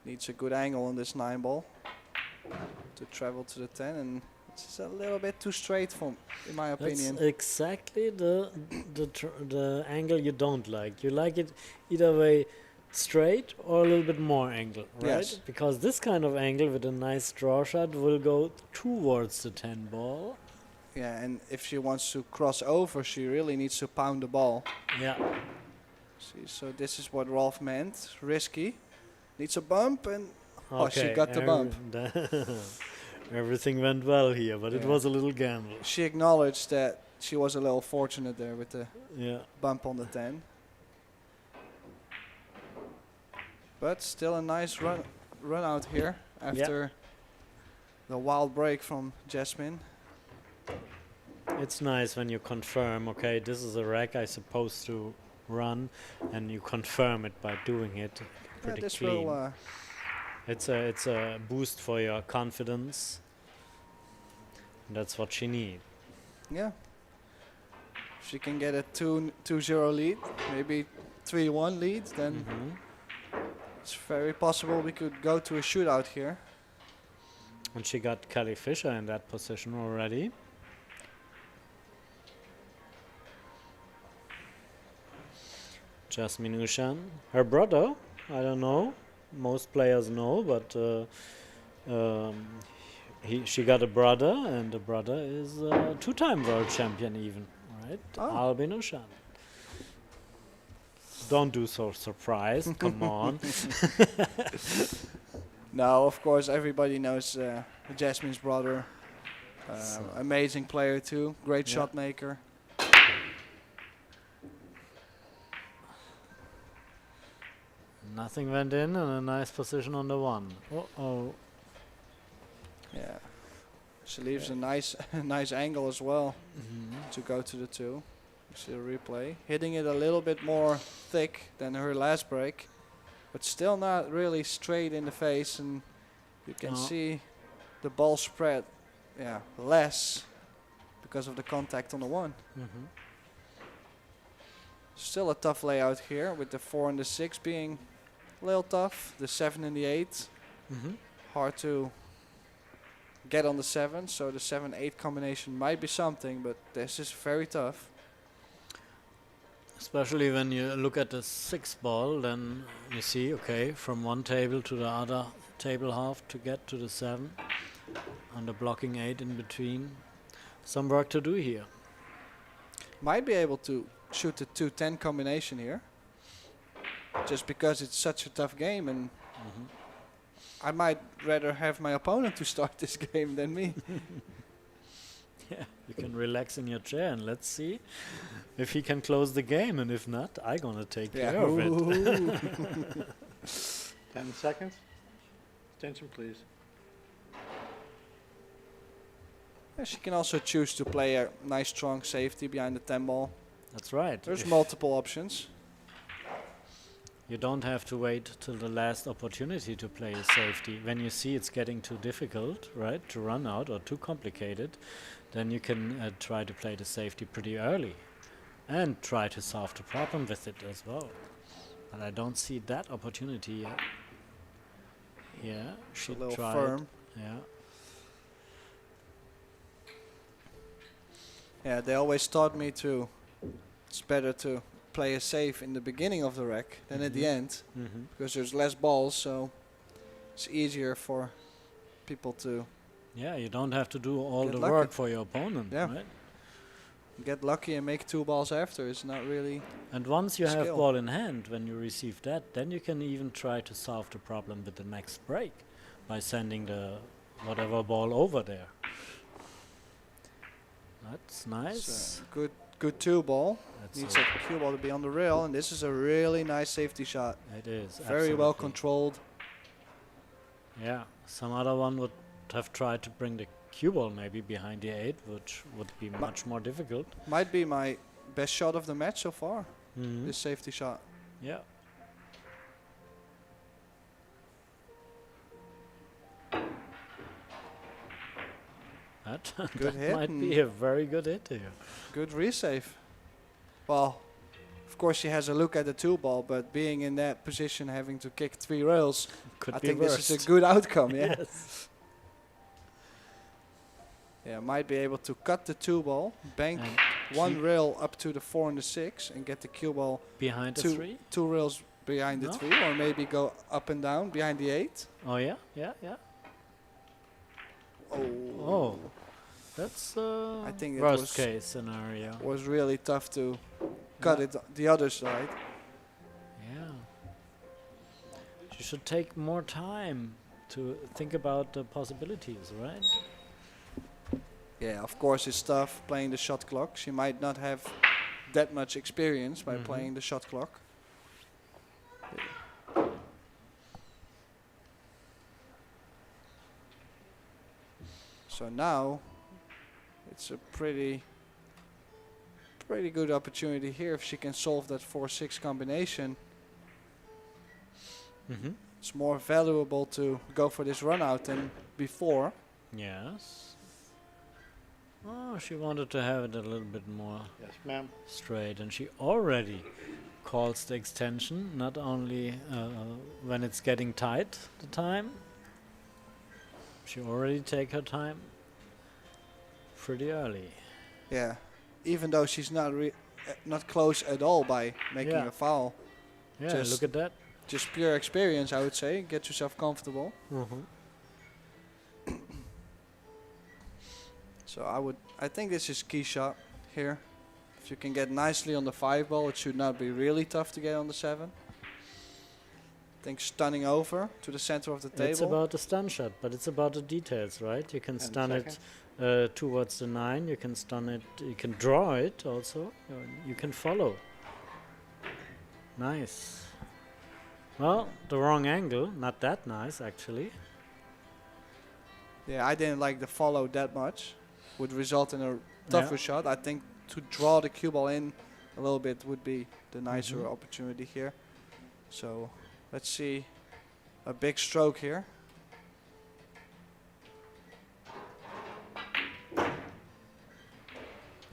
Speaker 1: Needs a good angle on this 9 ball to travel to the 10, and It's a little bit too straight, in my
Speaker 2: That's
Speaker 1: opinion.
Speaker 2: exactly the angle you don't like. You like it either way straight or a little bit more angle, right?
Speaker 1: Yes.
Speaker 2: Because this kind of angle with a nice draw shot will go towards the 10 ball.
Speaker 1: Yeah, and if she wants to cross over, she really needs to pound the ball.
Speaker 2: Yeah.
Speaker 1: See, so this is what Rolf meant. Risky. Needs a bump, and oh, she got the bump.
Speaker 2: Everything went well here, but it
Speaker 1: Yeah.
Speaker 2: was a little gamble.
Speaker 1: She acknowledged that she was a little fortunate there with the
Speaker 2: Yeah.
Speaker 1: bump on the 10. But still a nice run out here after the wild break from Jasmin.
Speaker 2: It's nice when you confirm, okay, this is a rack I supposed to run, and you confirm it by doing it pretty
Speaker 1: This
Speaker 2: clean.
Speaker 1: will
Speaker 2: It's a boost for your confidence. And that's what she needs.
Speaker 1: yeah. She can get a 2-0 lead, maybe 3-1 lead, then it's very possible we could go to a shootout here.
Speaker 2: And she got Kelly Fisher in that position already. Jasmin Ouschan. Her brother, I don't know. Most players know, but she got a brother, and the brother is a two-time world champion even, right?
Speaker 1: Oh.
Speaker 2: Albin Ouschan. Don't do so surprised, come on.
Speaker 1: Now, of course, everybody knows Jasmin's brother. Amazing player too, great
Speaker 2: Yeah.
Speaker 1: shot maker.
Speaker 2: Nothing went in, and a nice position on the 1. Uh-oh.
Speaker 1: Yeah, she leaves a nice, nice angle as well to go to the 2. You see the replay, hitting it a little bit more thick than her last break, but still not really straight in the face, and you can
Speaker 2: No.
Speaker 1: see the ball spread, less because of the contact on the 1. Still a tough layout here with the 4 and the 6 being a little tough. The 7 and the 8 hard to get on the 7, so the 7-8 combination might be something, but this is very tough.
Speaker 2: Especially when you look at the 6 ball, then you see, okay, from one table to the other table half to get to the 7, and the blocking 8 in between. Some work to do here.
Speaker 1: Might be able to shoot the 2-10 combination here, just because it's such a tough game, and I might rather have my opponent to start this game than me.
Speaker 2: Yeah, you can relax in your chair, and let's see if he can close the game, and if not, I'm gonna take care of it.
Speaker 1: Ooh.
Speaker 3: 10 seconds. Attention, please.
Speaker 1: Yeah, she can also choose to play a nice strong safety behind the 10 ball.
Speaker 2: That's right.
Speaker 1: There's
Speaker 2: If
Speaker 1: multiple options.
Speaker 2: you don't have to wait till the last opportunity to play a safety. When you see it's getting too difficult, right, to run out or too complicated, then you can try to play the safety pretty early and try to solve the problem with it as well. But I don't see that opportunity yet. Yeah, she
Speaker 1: A little
Speaker 2: tried.
Speaker 1: firm.
Speaker 2: Yeah.
Speaker 1: Yeah, they always taught me it's better to play a safe in the beginning of the rack than at the end, because there's less balls, so it's easier for people to
Speaker 2: Yeah, you don't have to do all
Speaker 1: Get
Speaker 2: the
Speaker 1: lucky.
Speaker 2: work for your opponent,
Speaker 1: Yeah.
Speaker 2: right?
Speaker 1: get lucky and make 2 balls after. It's not really
Speaker 2: And once you have
Speaker 1: Skill.
Speaker 2: ball in hand, when you receive that, then you can even try to solve the problem with the next break by sending the whatever ball over there. That's nice.
Speaker 1: it's a good 2 ball.
Speaker 2: That's
Speaker 1: Needs a cue ball to be on the rail, and this is a really nice safety shot.
Speaker 2: it is
Speaker 1: Very well
Speaker 2: absolutely.
Speaker 1: controlled.
Speaker 2: Yeah, some other one would have tried to bring the cue ball maybe behind the 8, which would be much more difficult.
Speaker 1: Might be my best shot of the match so far,
Speaker 2: Mhm.
Speaker 1: this safety shot.
Speaker 2: Yeah. That,
Speaker 1: Good
Speaker 2: that
Speaker 1: hit
Speaker 2: might
Speaker 1: and-
Speaker 2: be a very good hit here.
Speaker 1: Good resave. Well, of course she has a look at the 2 ball, but being in that position, having to kick 3 rails,
Speaker 2: Could
Speaker 1: I
Speaker 2: be
Speaker 1: think
Speaker 2: worse.
Speaker 1: this is a good outcome. Yeah.
Speaker 2: Yes.
Speaker 1: Yeah, might be able to cut the 2-ball, bank
Speaker 2: And
Speaker 1: one
Speaker 2: keep
Speaker 1: rail up to the 4 and the 6, and get the cue ball
Speaker 2: behind the
Speaker 1: two
Speaker 2: 3.
Speaker 1: two rails behind the
Speaker 2: No?
Speaker 1: 3, or maybe go up and down behind the 8.
Speaker 2: Oh yeah, yeah, yeah.
Speaker 1: Oh,
Speaker 2: Oh, that's
Speaker 1: I think it
Speaker 2: worst
Speaker 1: was
Speaker 2: case scenario.
Speaker 1: was really tough to cut
Speaker 2: Yeah.
Speaker 1: it the other side.
Speaker 2: Yeah. She should take more time to think about the possibilities, right?
Speaker 1: Yeah, of course it's tough playing the shot clock. She might not have that much experience by playing the shot clock. So now it's a pretty good opportunity here if she can solve that 4-6 combination. It's more valuable to go for this run out than before.
Speaker 2: Yes. Oh, she wanted to have it a little bit more
Speaker 3: Yes, ma'am.
Speaker 2: straight, and she already calls the extension, not only when it's getting tight, the time. She already take her time pretty early.
Speaker 1: Yeah, even though she's not close at all by making
Speaker 2: Yeah.
Speaker 1: a foul.
Speaker 2: Yeah,
Speaker 1: Just
Speaker 2: look at that.
Speaker 1: Just pure experience, I would say. Get yourself comfortable. So I think this is key shot here. If you can get nicely on the 5-ball, it should not be really tough to get on the 7. I think stunning over to the center of the table.
Speaker 2: It's about the stun shot, but it's about the details, right? You can
Speaker 3: 10
Speaker 2: stun
Speaker 3: seconds.
Speaker 2: it towards the 9, you can stun it, you can draw it also, you can follow. Nice. Well, the wrong angle, not that nice actually.
Speaker 1: Yeah, I didn't like the follow that much. Would result in a tougher shot. I think to draw the cue ball in a little bit would be the nicer opportunity here. So let's see a big stroke here.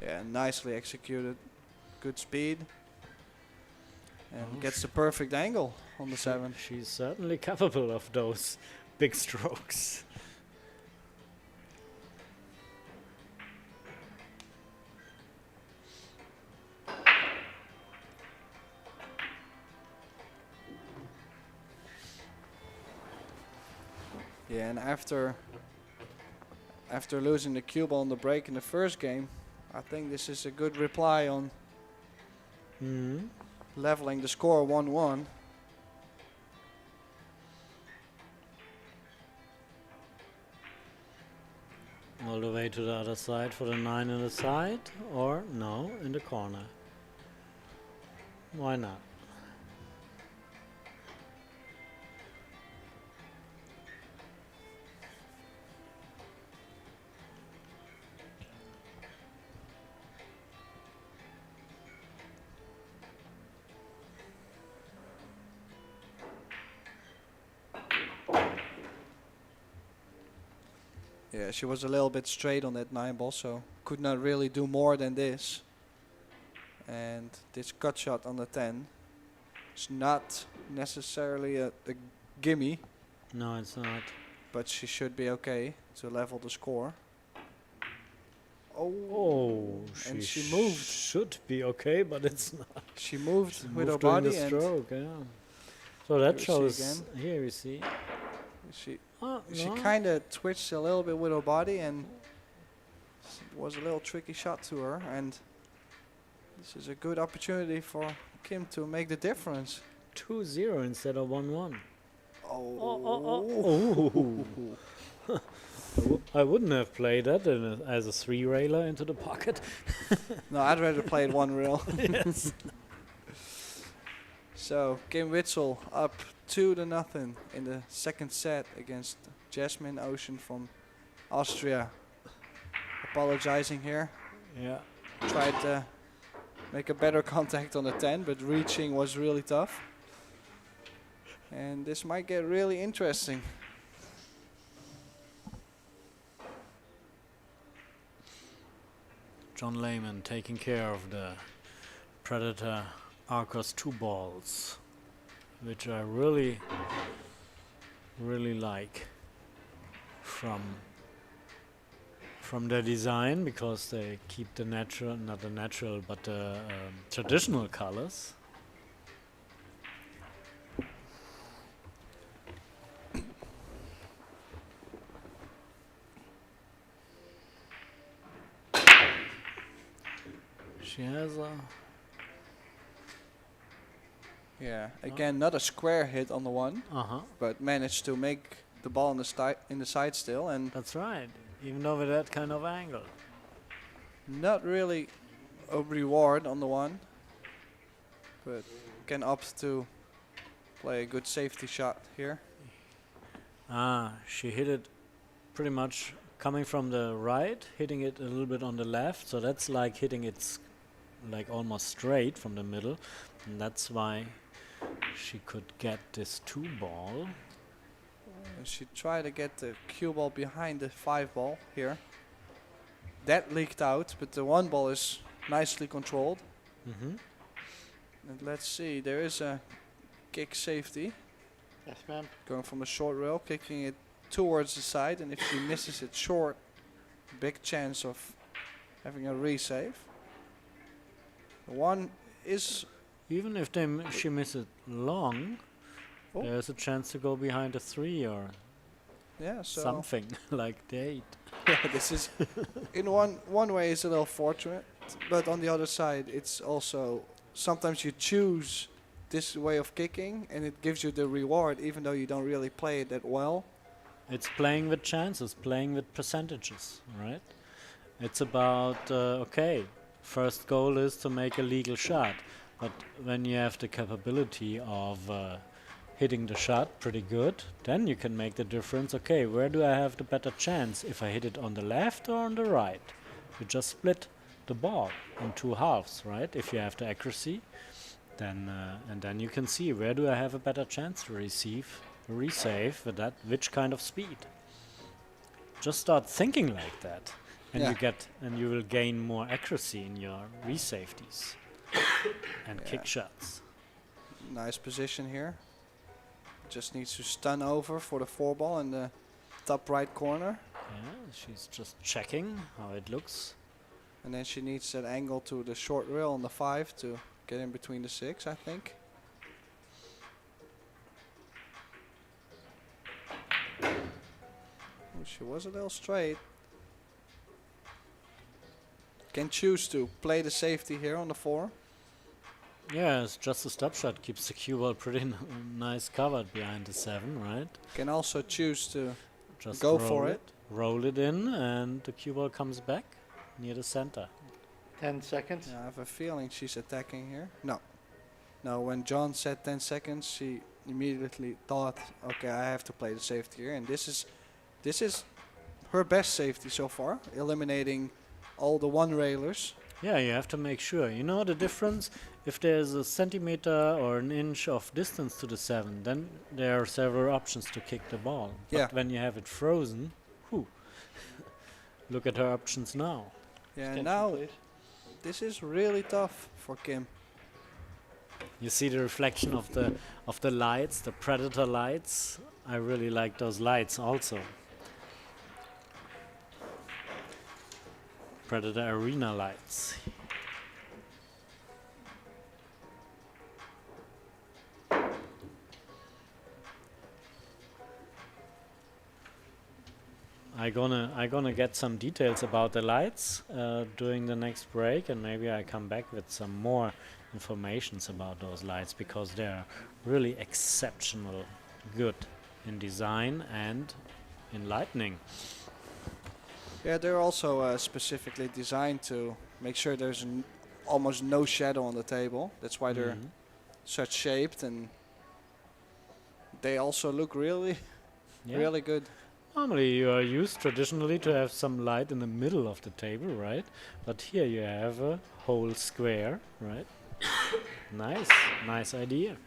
Speaker 1: Yeah, nicely executed. Good speed. And gets the perfect angle on the 7.
Speaker 2: She's certainly capable of those big strokes.
Speaker 1: Yeah, and after losing the cue ball on the break in the first game, I think this is a good reply on leveling the score 1-1.
Speaker 2: All the way to the other side for the 9 in the side, or no, in the corner. Why not?
Speaker 1: Yeah, she was a little bit straight on that 9-ball, so could not really do more than this. And this cut shot on the 10 is not necessarily a gimme,
Speaker 2: No, it's not.
Speaker 1: but she should be okay to level the score.
Speaker 2: Oh,
Speaker 1: and
Speaker 2: she
Speaker 1: she moved.
Speaker 2: should be okay, but it's not.
Speaker 1: She moved
Speaker 2: She
Speaker 1: with her
Speaker 2: moved during
Speaker 1: body
Speaker 2: the
Speaker 1: and
Speaker 2: stroke, yeah. So that
Speaker 1: Here we see
Speaker 2: shows, here we see.
Speaker 1: she
Speaker 2: No.
Speaker 1: kind of twitched a little bit with her body, and it was a little tricky shot to her. And this is a good opportunity for Kim to make the difference.
Speaker 2: 2-0 instead of 1-1.
Speaker 1: Oh.
Speaker 2: I wouldn't have played that as a 3-railer into the pocket.
Speaker 1: No, I'd rather play it 1 reel.
Speaker 2: Yes.
Speaker 1: So Kim Witzel up 2-0 in the second set against Jasmin Ouschan from Austria. Apologizing here.
Speaker 2: Yeah.
Speaker 1: Tried to make a better contact on the 10, but reaching was really tough. And this might get really interesting.
Speaker 2: John Lehman taking care of the Predator Arcos II balls, which I really like from from their design, because they keep the natural, not the natural, but the traditional colors. She has a...
Speaker 1: Yeah, again, not a square hit on the one, but managed to make the ball in the side still, and
Speaker 2: That's right, even though with that kind of angle.
Speaker 1: not really a reward on the one, but can opt to play a good safety shot here.
Speaker 2: She hit it pretty much coming from the right, hitting it a little bit on the left, so that's like hitting it like almost straight from the middle, and that's why she could get this 2 ball.
Speaker 1: And she tried to get the cue ball behind the 5 ball here. That leaked out, but the 1 ball is nicely controlled.
Speaker 2: Mm-hmm.
Speaker 1: And let's see, there is a kick safety.
Speaker 3: Yes, ma'am.
Speaker 1: Going from the short rail, kicking it towards the side, and if she misses it short, big chance of having a resave. The 1 is...
Speaker 2: Even if she misses long,
Speaker 1: Oh.
Speaker 2: there's a chance to go behind a 3 or
Speaker 1: Yeah, so...
Speaker 2: something like the 8.
Speaker 1: Yeah, this is... in one way it's a little fortunate, but on the other side it's also... Sometimes you choose this way of kicking and it gives you the reward even though you don't really play it that well.
Speaker 2: It's playing with chances, playing with percentages, right? It's about, okay, first goal is to make a legal shot, but when you have the capability of hitting the shot pretty good, then you can make the difference. Okay, where do I have the better chance? If I hit it on the left or on the right? You just split the ball in 2 halves, right? If you have the accuracy, then and then you can see where do I have a better chance to resave with that, which kind of speed. Just start thinking like that, and you will gain more accuracy in your resafeties and kick shots.
Speaker 1: Nice position here. Just needs to stun over for the 4 ball in the top right corner.
Speaker 2: Yeah, she's just checking how it looks.
Speaker 1: And then she needs that angle to the short rail on the 5 to get in between the 6, I think. Oh, she was a little straight. Can choose to play the safety here on the 4.
Speaker 2: Yeah, it's just a stop shot. Keeps the cue ball pretty nice covered behind the 7, right?
Speaker 1: Can also choose to
Speaker 2: Just
Speaker 1: go
Speaker 2: roll
Speaker 1: for it.
Speaker 2: Roll it in, and the cue ball comes back near the center.
Speaker 3: 10 seconds.
Speaker 1: Yeah, I have a feeling she's attacking here. No. No, when John said 10 seconds, she immediately thought, okay, I have to play the safety here. And this is her best safety so far, eliminating all the 1-railers.
Speaker 2: Yeah, you have to make sure. You know the difference? If there's a centimeter or an inch of distance to the 7, then there are several options to kick the ball.
Speaker 1: Yeah.
Speaker 2: But when you have it frozen, whew, look at her options now.
Speaker 1: Yeah,
Speaker 3: Attention,
Speaker 1: now
Speaker 3: please.
Speaker 1: this is really tough for Kim.
Speaker 2: You see the reflection of the lights, the Predator lights. I really like those lights also. Predator Arena lights. I gonna get some details about the lights during the next break, and maybe I come back with some more informations about those lights, because they're really exceptional good in design and in lighting.
Speaker 1: Yeah, they're also specifically designed to make sure there's almost no shadow on the table. That's why they're such shaped, and they also look really, really good.
Speaker 2: Normally you are used traditionally to have some light in the middle of the table, right? But here you have a whole square, right? Nice idea.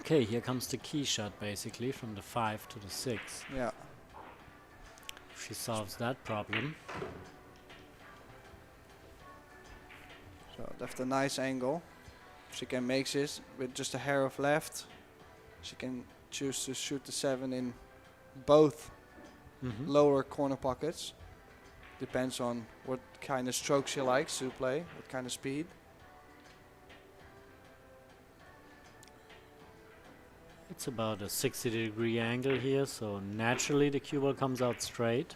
Speaker 2: Okay, here comes the key shot basically from the 5 to the 6.
Speaker 1: Yeah.
Speaker 2: She solves that problem.
Speaker 1: So left a nice angle. She can make this with just a hair of left. She can choose to shoot the 7 in both lower corner pockets. Depends on what kind of stroke she likes to play, what kind of speed.
Speaker 2: It's about a 60-degree angle here, so naturally the cue ball comes out straight.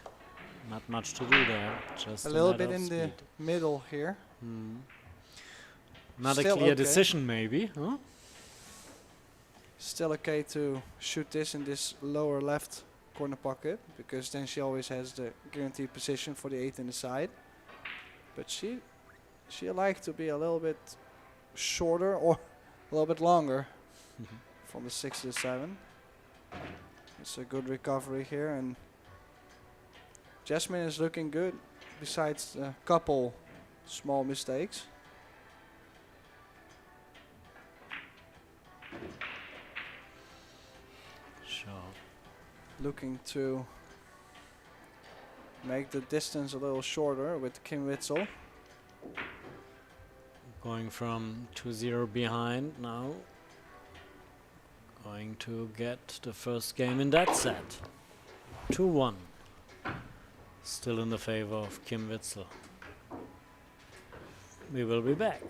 Speaker 2: Not much to do there, just
Speaker 1: A little
Speaker 2: matter
Speaker 1: bit
Speaker 2: of
Speaker 1: in the
Speaker 2: speed.
Speaker 1: middle here.
Speaker 2: Not
Speaker 1: Still
Speaker 2: a clear
Speaker 1: okay.
Speaker 2: decision, maybe, huh?
Speaker 1: Still okay to shoot this in this lower left corner pocket, because then she always has the guaranteed position for the 8 in the side. But she likes to be a little bit shorter or a little bit longer from the 6 to the 7. It's a good recovery here, and Jasmin is looking good besides a couple small mistakes.
Speaker 2: Sure.
Speaker 1: Looking to make the distance a little shorter with Kim Witzel.
Speaker 2: Going from 2-0 behind now. Going to get the first game in that set. 2-1. Still in the favor of Kim Witzel. We will be back.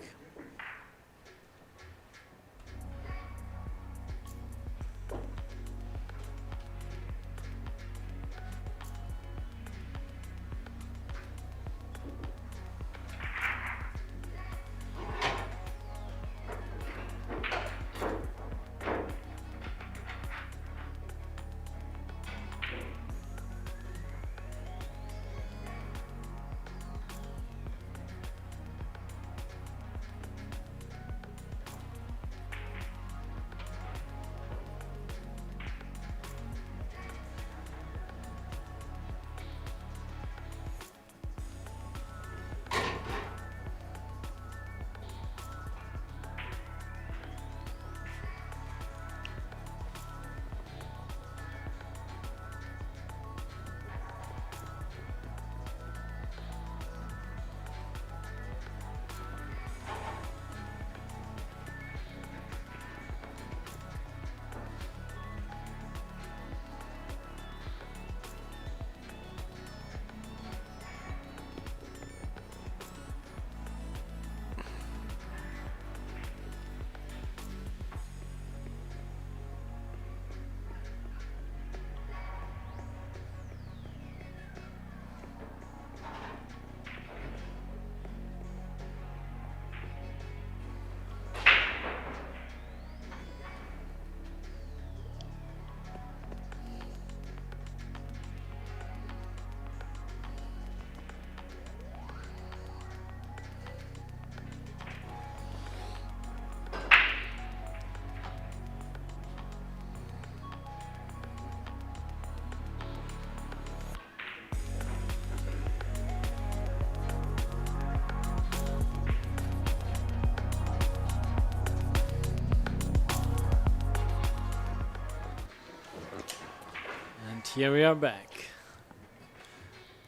Speaker 2: Here we are back.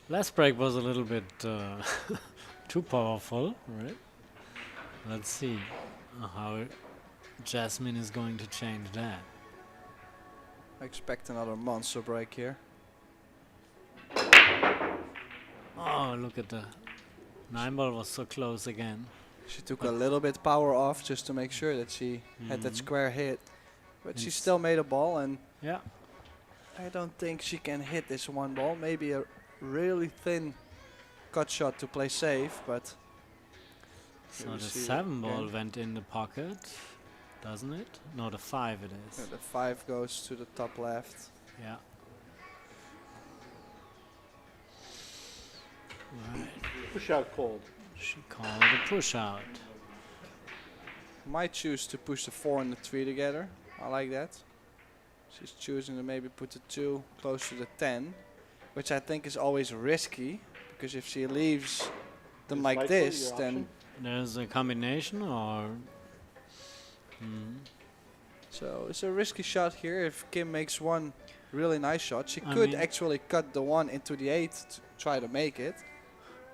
Speaker 2: Last break was a little bit too powerful, right? Let's see how Jasmin is going to change that.
Speaker 1: I expect another monster break here.
Speaker 2: Oh, look at the 9-ball was so close again.
Speaker 1: She took a little bit power off just to make sure that she had that square hit. But she still made a ball, and
Speaker 2: yeah,
Speaker 1: I don't think she can hit this one ball. Maybe a really thin cut shot to play safe, but
Speaker 2: so the 7-ball went in the pocket, doesn't it? No, the 5 it is.
Speaker 1: yeah, the 5 goes to the top left.
Speaker 2: Yeah. Right.
Speaker 3: Push out called.
Speaker 2: She called a push out.
Speaker 1: Might choose to push the 4 and the 3 together. I like that. She's choosing to maybe put the 2 close to the 10, which I think is always risky, because if she leaves them like
Speaker 3: Michael,
Speaker 1: this,
Speaker 3: your
Speaker 1: then
Speaker 3: option?
Speaker 2: There's a combination, or
Speaker 1: so it's a risky shot here. If Kim makes one really nice shot, she
Speaker 2: I
Speaker 1: could
Speaker 2: mean-
Speaker 1: actually cut the 1 into the 8 to try to make it.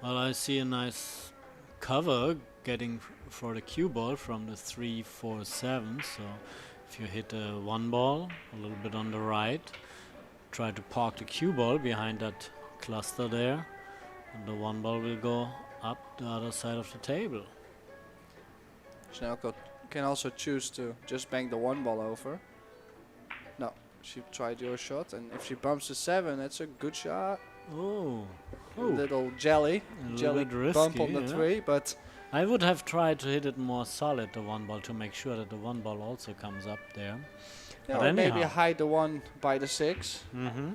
Speaker 2: well, I see a nice cover getting for the cue ball from the 3-4-7. So if you hit a one ball a little bit on the right, try to park the cue ball behind that cluster there, and the one ball will go up the other side of the table.
Speaker 1: Snelko can also choose to just bank the one ball over. No, she tried your shot, and if she bumps the 7, that's a good shot.
Speaker 2: Oh,
Speaker 1: A little jelly
Speaker 2: little bit
Speaker 1: bump
Speaker 2: risky,
Speaker 1: on the
Speaker 2: yeah.
Speaker 1: 3, but
Speaker 2: I would have tried to hit it more solid, the one ball, to make sure that the one ball also comes up there.
Speaker 1: yeah,
Speaker 2: But
Speaker 1: or maybe
Speaker 2: anyhow.
Speaker 1: hide the 1 by the 6.
Speaker 2: Mm-hmm.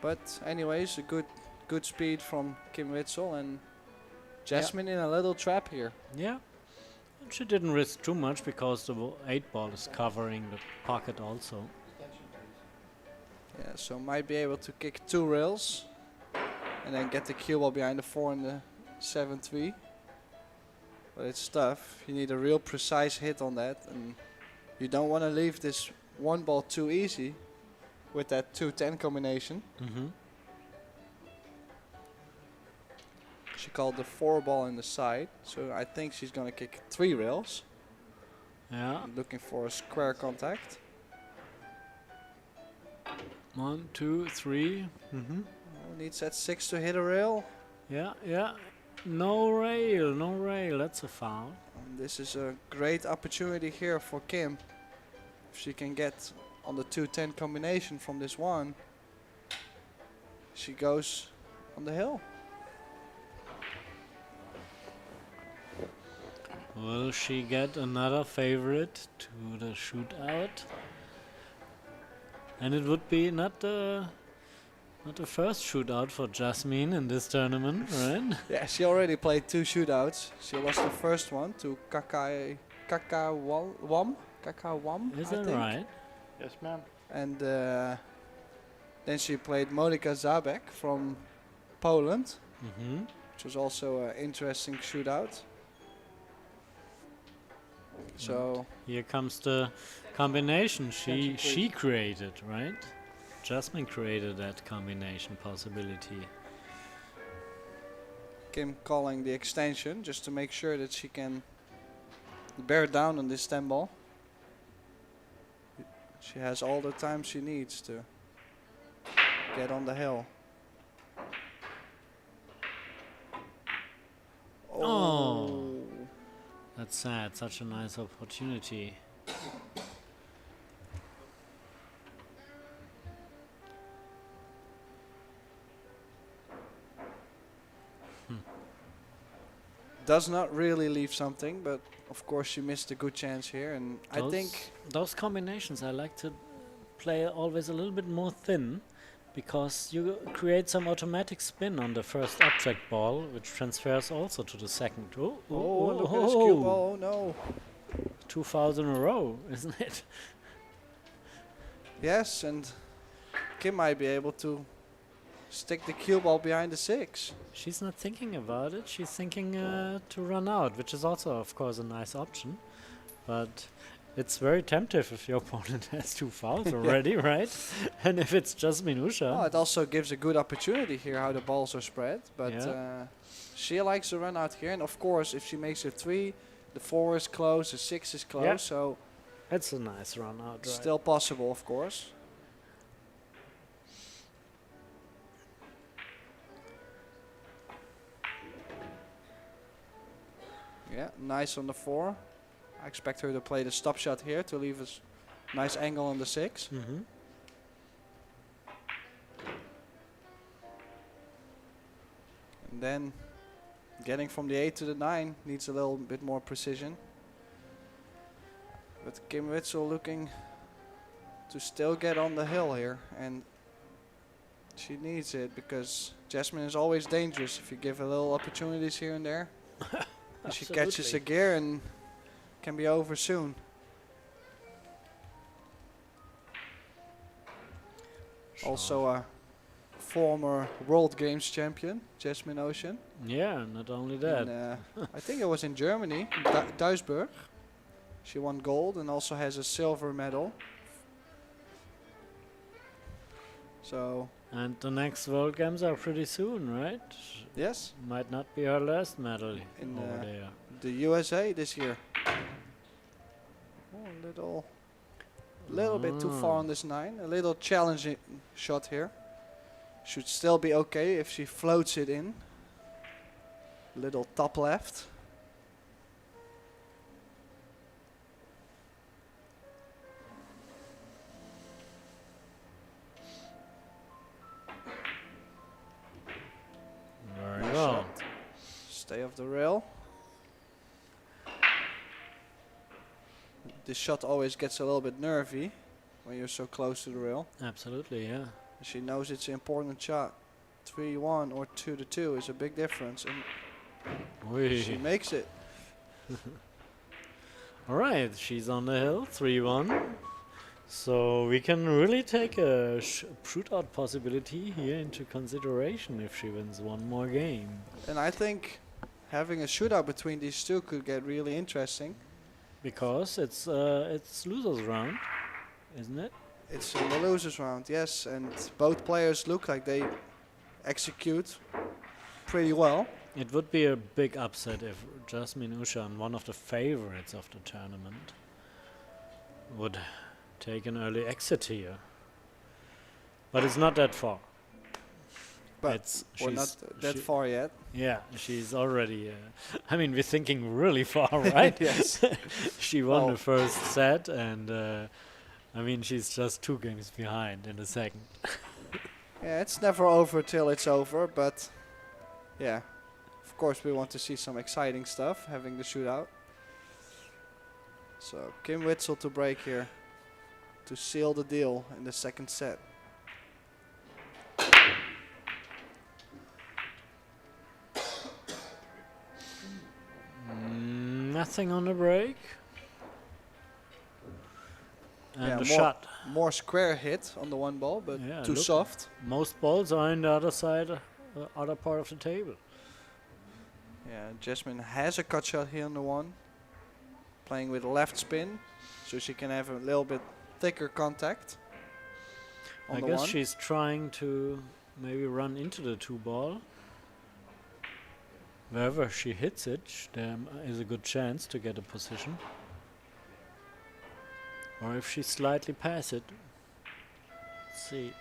Speaker 1: But anyways, a good speed from Kim Witzel, and Jasmin in a little trap here.
Speaker 2: Yeah. She didn't risk too much because the 8 ball is covering the pocket also.
Speaker 1: Yeah, so might be able to kick 2 rails and then get the cue ball behind the 4 and the 7-3. But it's tough. You need a real precise hit on that, and you don't want to leave this one ball too easy with that 2-10 combination.
Speaker 2: Mm-hmm.
Speaker 1: She called the 4 ball in the side, so I think she's gonna kick 3 rails.
Speaker 2: Yeah.
Speaker 1: Looking for a square contact.
Speaker 2: 1, 2, 3. Mm-hmm.
Speaker 1: Needs that 6 to hit a rail.
Speaker 2: Yeah, yeah. No rail, no rail. That's a foul.
Speaker 1: And this is a great opportunity here for Kim. If she can get on the 2-10 combination from this one, she goes on the hill.
Speaker 2: Will she get another favorite to the shootout? And it would be not the first shootout for Jasmin in this tournament, right?
Speaker 1: Yeah, she already played 2 shootouts. She lost the first one to Kakawam,
Speaker 2: Is
Speaker 1: I
Speaker 2: that
Speaker 1: think.
Speaker 2: right?
Speaker 3: Yes, ma'am.
Speaker 1: And then she played Monika Zabek from Poland,
Speaker 2: Mm-hmm.
Speaker 1: which was also an interesting shootout. So
Speaker 2: Here comes the combination
Speaker 3: Attention,
Speaker 2: she created, right? Jasmin created that combination possibility.
Speaker 1: Kim calling the extension just to make sure that she can bear down on this 10 ball. She has all the time she needs to get on the hill.
Speaker 2: Oh. That's sad, such a nice opportunity.
Speaker 1: Does not really leave something, but of course she missed a good chance here, and I think
Speaker 2: those combinations I like to play always a little bit more thin, because you create some automatic spin on the first object ball, which transfers also to the second. Oh,
Speaker 1: look at this cue ball, oh no.
Speaker 2: 2 fouls in a row, isn't it?
Speaker 1: Yes, and Kim might be able to stick the cue ball behind the 6.
Speaker 2: She's not thinking about it. She's thinking to run out, which is also, of course, a nice option. But it's very tempting if your opponent has 2 fouls already, right? And if it's Jasmin Ouschan.
Speaker 1: Well, it also gives a good opportunity here how the balls are spread, but
Speaker 2: Yeah.
Speaker 1: she likes to run out here, and of course if she makes a 3, the 4 is close, the 6 is close,
Speaker 2: Yeah.
Speaker 1: so
Speaker 2: It's a nice run out, right?
Speaker 1: still possible, of course. Yeah, nice on the 4. I expect her to play the stop shot here to leave a nice angle on the 6.
Speaker 2: Mm-hmm.
Speaker 1: And then getting from the 8 to the 9 needs a little bit more precision. But Kim Witzel looking to still get on the hill here, and she needs it because Jasmin is always dangerous if you give her little opportunities here and there. And she catches a gear and can be over soon. Also a former World Games champion, Jasmin Ouschan.
Speaker 2: Yeah, not only that.
Speaker 1: I think it was in Germany, Duisburg. She won gold and also has a silver medal. So
Speaker 2: And the next World Games are pretty soon, right?
Speaker 1: yes,
Speaker 2: Might not be her last medal
Speaker 1: In,
Speaker 2: over there.
Speaker 1: the USA this year. Oh, little A little bit too far on this 9. A little challenging shot here. Should still be okay if she floats it in. Little top left.
Speaker 2: Very well.
Speaker 1: Stay off the rail. This shot always gets a little bit nervy when you're so close to the rail.
Speaker 2: Absolutely, yeah.
Speaker 1: She knows it's an important shot. 3-1 or 2-2 is a big difference, and she makes it.
Speaker 2: All right, she's on the hill, 3-1. So we can really take a shootout possibility here into consideration if she wins one more game.
Speaker 1: And I think having a shootout between these two could get really interesting.
Speaker 2: Because it's losers round, isn't it?
Speaker 1: It's in the losers round, yes, and both players look like they execute pretty well.
Speaker 2: It would be a big upset if Jasmin Ouschan, one of the favorites of the tournament, would take an early exit here. But it's not that far.
Speaker 1: But we're not that far yet.
Speaker 2: Yeah, she's already. I mean, we're thinking really far, right?
Speaker 1: Yes.
Speaker 2: She won the first set, and I mean, she's just 2 games behind in the second.
Speaker 1: Yeah, it's never over till it's over, but yeah, of course we want to see some exciting stuff, having the shootout. So Kim Witzel to break here to seal the deal in the second set.
Speaker 2: Nothing on the break. And
Speaker 1: Yeah,
Speaker 2: the shot.
Speaker 1: More square hit on the 1 ball, but
Speaker 2: Yeah,
Speaker 1: too
Speaker 2: look,
Speaker 1: soft.
Speaker 2: most balls are in the other side, other part of the table.
Speaker 1: Yeah, Jasmin has a cut shot here on the 1. Playing with left spin, so she can have a little bit thicker contact on
Speaker 2: I
Speaker 1: the
Speaker 2: guess
Speaker 1: 1.
Speaker 2: she's trying to maybe run into the 2 ball. Wherever she hits it, there is a good chance to get a position. Or if she slightly pass it. Let's see.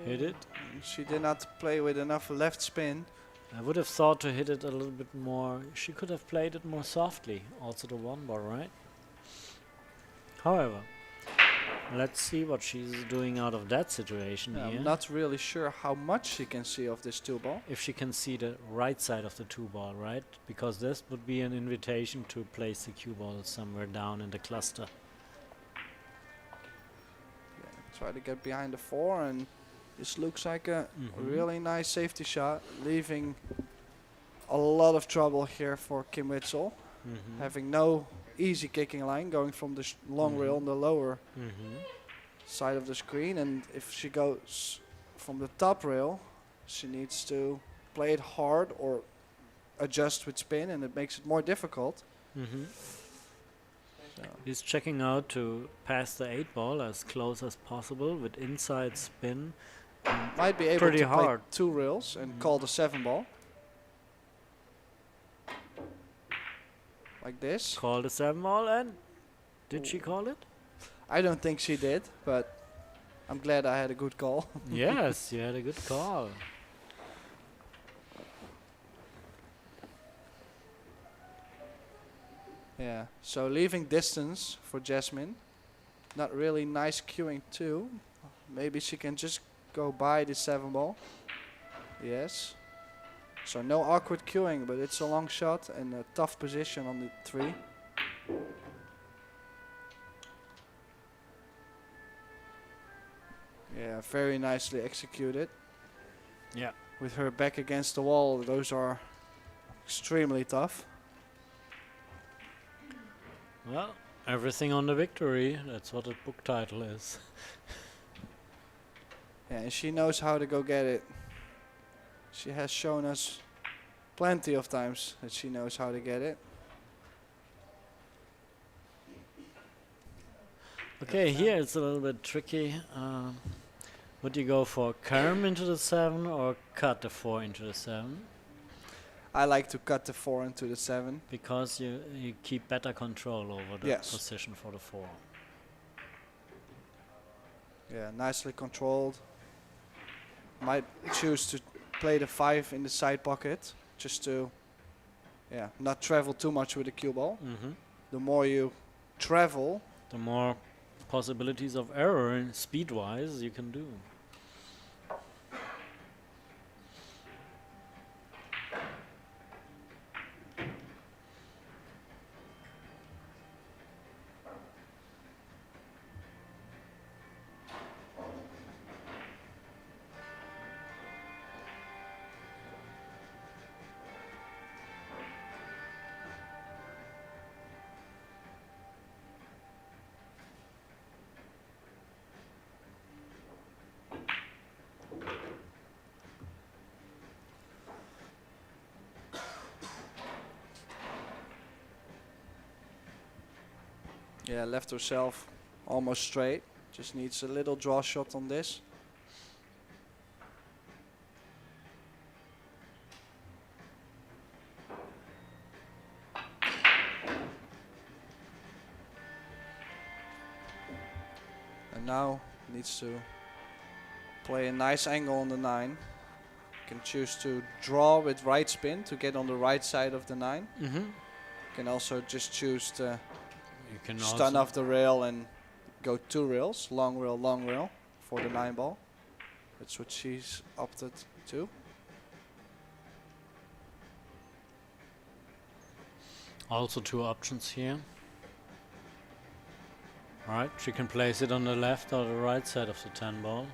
Speaker 2: Hit it.
Speaker 1: She did not play with enough left spin.
Speaker 2: I would have thought to hit it a little bit more. She could have played it more softly. Also the 1 ball, right? However, let's see what she's doing out of that situation here.
Speaker 1: I'm not really sure how much she can see of this 2 ball.
Speaker 2: If she can see the right side of the 2 ball, right? Because this would be an invitation to place the cue ball somewhere down in the cluster.
Speaker 1: Yeah, try to get behind the 4, and this looks like a really nice safety shot, leaving a lot of trouble here for Kim Witzel. Having no easy kicking line, going from the long rail on the lower side of the screen, and if she goes from the top rail, she needs to play it hard or adjust with spin, and it makes it more difficult. So
Speaker 2: He's checking out to pass the 8 ball as close as possible with inside spin.
Speaker 1: might be able
Speaker 2: Pretty
Speaker 1: to
Speaker 2: hard.
Speaker 1: play 2 rails and call the 7 ball. Like this.
Speaker 2: Call the 7 ball, and did she call it?
Speaker 1: I don't think she did, but I'm glad I had a good call.
Speaker 2: Yes, you had a good call.
Speaker 1: Yeah, so leaving distance for Jasmin. Not really nice cueing too. Maybe she can just go by the 7 ball. Yes. So no awkward cueing, but it's a long shot and a tough position on the 3. Yeah, very nicely executed.
Speaker 2: Yeah.
Speaker 1: With her back against the wall, those are extremely tough.
Speaker 2: Well, everything on the victory. That's what the book title is.
Speaker 1: Yeah, and she knows how to go get it. She has shown us plenty of times that she knows how to get it.
Speaker 2: Okay, here it's a little bit tricky. Would you go for Kerm into the 7 or cut the 4 into the 7?
Speaker 1: I like to cut the 4 into the 7.
Speaker 2: Because you keep better control over the
Speaker 1: Yes.
Speaker 2: position for the 4.
Speaker 1: Yeah, nicely controlled. Might choose to play the 5 in the side pocket, just to not travel too much with the cue ball. The more you travel,
Speaker 2: The more possibilities of error in speed-wise you can do.
Speaker 1: yeah, left herself almost straight. Just needs a little draw shot on this. And now needs to play a nice angle on the 9. Can choose to draw with right spin to get on the right side of the 9. Can also just choose to
Speaker 2: You can
Speaker 1: stun
Speaker 2: also
Speaker 1: off the rail and go 2 rails, long rail for the 9 ball. That's what she's opted to.
Speaker 2: Also 2 options here. Right, she can place it on the left or the right side of the 10 ball.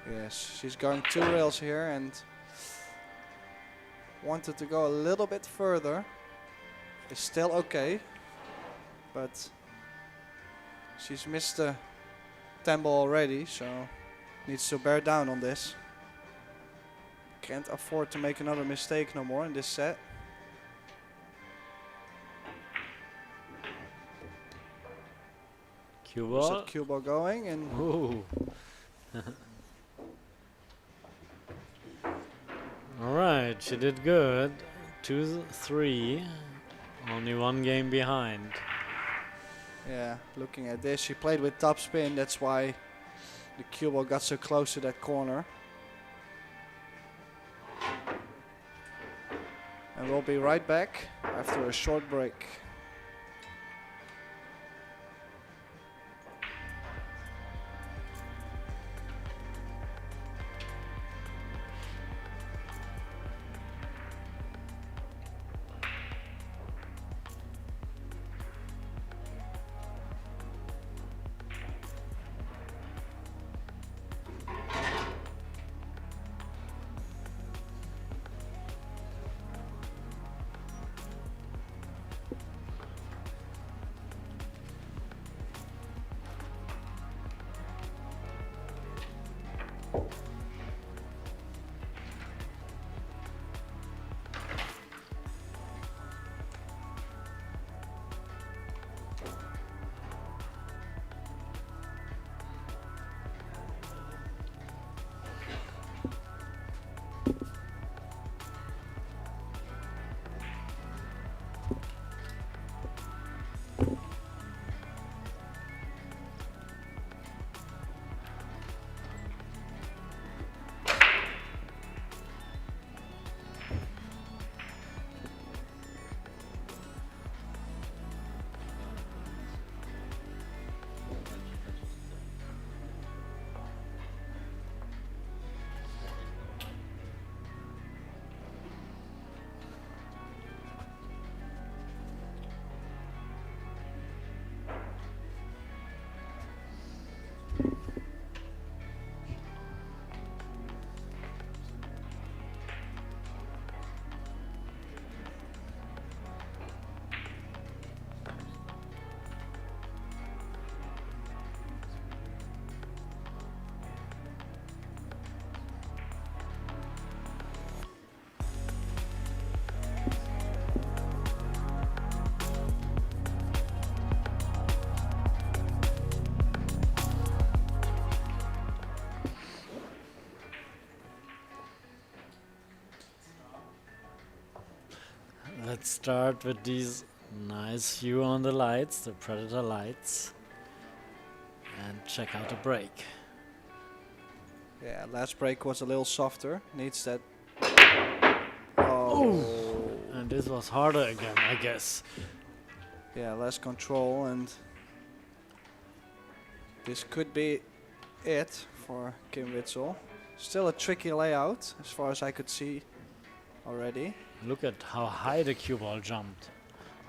Speaker 1: Yes, she's going 2 rails here and wanted to go a little bit further. It's still okay, but she's missed the 10 ball already, so needs to bear down on this. Can't afford to make another mistake no more in this set.
Speaker 2: Cue
Speaker 1: Is
Speaker 2: ball.
Speaker 1: that cue ball going? And
Speaker 2: Ooh. Alright, she did good. 2-3. Only 1 game behind.
Speaker 1: yeah, looking at this, she played with top spin. That's why the cue ball got so close to that corner. And we'll be right back after a short break.
Speaker 2: Let's start with these nice view on the lights, the Predator lights, and check out the break.
Speaker 1: Yeah, last break was a little softer. Needs that. Oh.
Speaker 2: And this was harder again, I guess.
Speaker 1: Yeah, less control, and this could be it for Kim Witzel. Still a tricky layout, as far as I could see already.
Speaker 2: Look at how high the cue ball jumped.